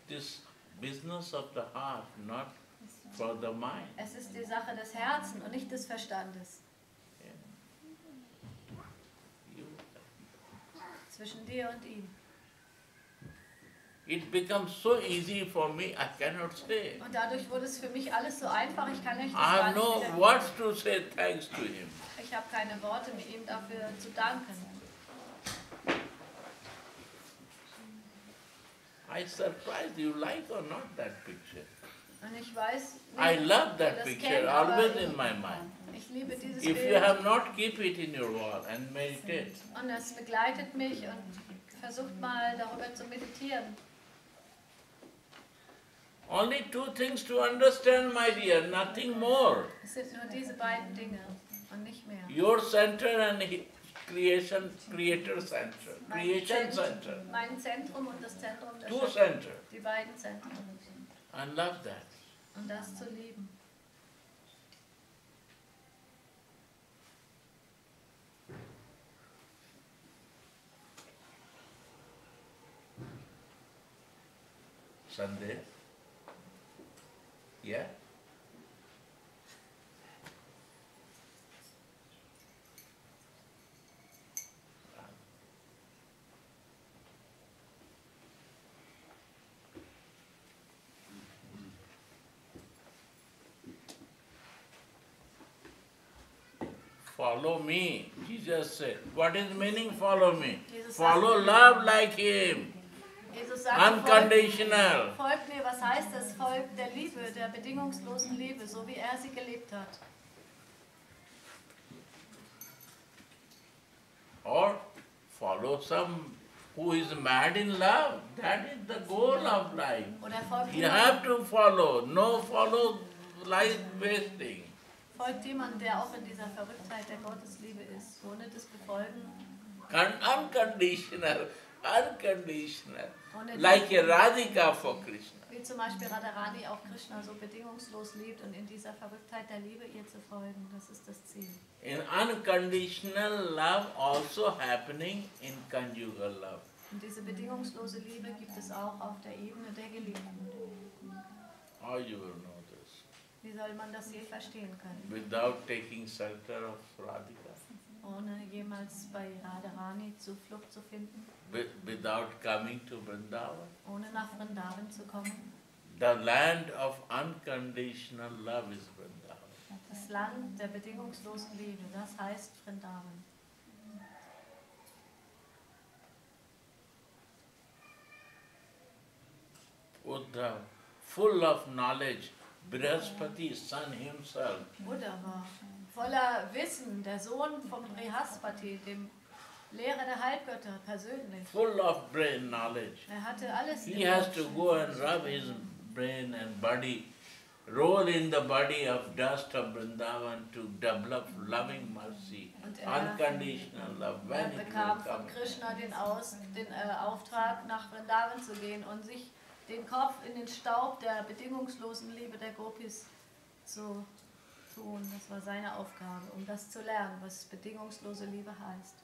This business of the heart, not for the mind. Es ist die Sache des Herzens und nicht des Verstandes. Yeah. You, Zwischen dir und ihm. it becomes so easy for me, I cannot say. Und dadurch wurde es für mich alles so einfach, ich kann euch das I gar have nicht no wiedergeben. words to say thanks to him. Ich habe keine Worte, ihm dafür zu danken. I surprised you like or not that picture. Und ich weiß I nicht, love ob ihr that das picture, kennt, aber always in my mind. ich liebe dieses If you Bild. have not, keep it in your wall and meditate. Und es begleitet mich und versucht mal darüber zu meditieren. Only two things to understand, my dear, nothing more. Es sind nur diese beiden Dinge und nicht mehr. Your center and creator center, creation center. Mein Zentrum und das Zentrum der Two Schöpfung. center. Die beiden Zentren. I love that. Und das zu lieben. Sunday? Yeah? Follow me, Jesus said. What is meaning follow me? Jesus Follow sagt, love like him. Jesus sagt, Unconditional. folgt mir, was heißt das? Folgt der Liebe, der bedingungslosen Liebe, so wie er sie gelebt hat. Or follow some who is mad in love. That is the goal of life. Oder folgt You have jemand, to follow. No follow life wasting. folgt jemand, der auch in dieser Verrücktheit der Gottesliebe ist, ohne das Befolgen. Unconditional. Unconditional. Ohne Like a Radhika for Krishna. wie zum Beispiel Radharani auch Krishna so bedingungslos liebt und in dieser Verrücktheit der Liebe ihr zu folgen. Das ist das Ziel. In unconditional love also happening in conjugal love. Und diese bedingungslose Liebe gibt es auch auf der Ebene der Geliebten. How you will know this? Wie soll man das je verstehen können? Without taking shelter of Radhika. Ohne jemals bei Radharani Zuflucht zu finden, Without coming to Vrindavan. ohne nach Vrindavan zu kommen. The land of unconditional love is Vrindavan. Das Land der bedingungslosen Liebe, das heißt Vrindavan. Buddha, full of knowledge, Brihaspati, son himself, Buddha war voller Wissen, der Sohn von Brihaspati, dem Lehrer der Halbgötter, persönlich. full of brain knowledge. Er hatte alles He im has Kopf. to go and rub his brain and body, roll in the body of dust of Vrindavan to develop loving mercy, Und unconditional love. Er When it will bekam von come. Krishna den Auftrag, nach Vrindavan zu gehen und sich den Kopf in den Staub der bedingungslosen Liebe der Gopis zu tun. Das war seine Aufgabe, um das zu lernen, was bedingungslose Liebe heißt.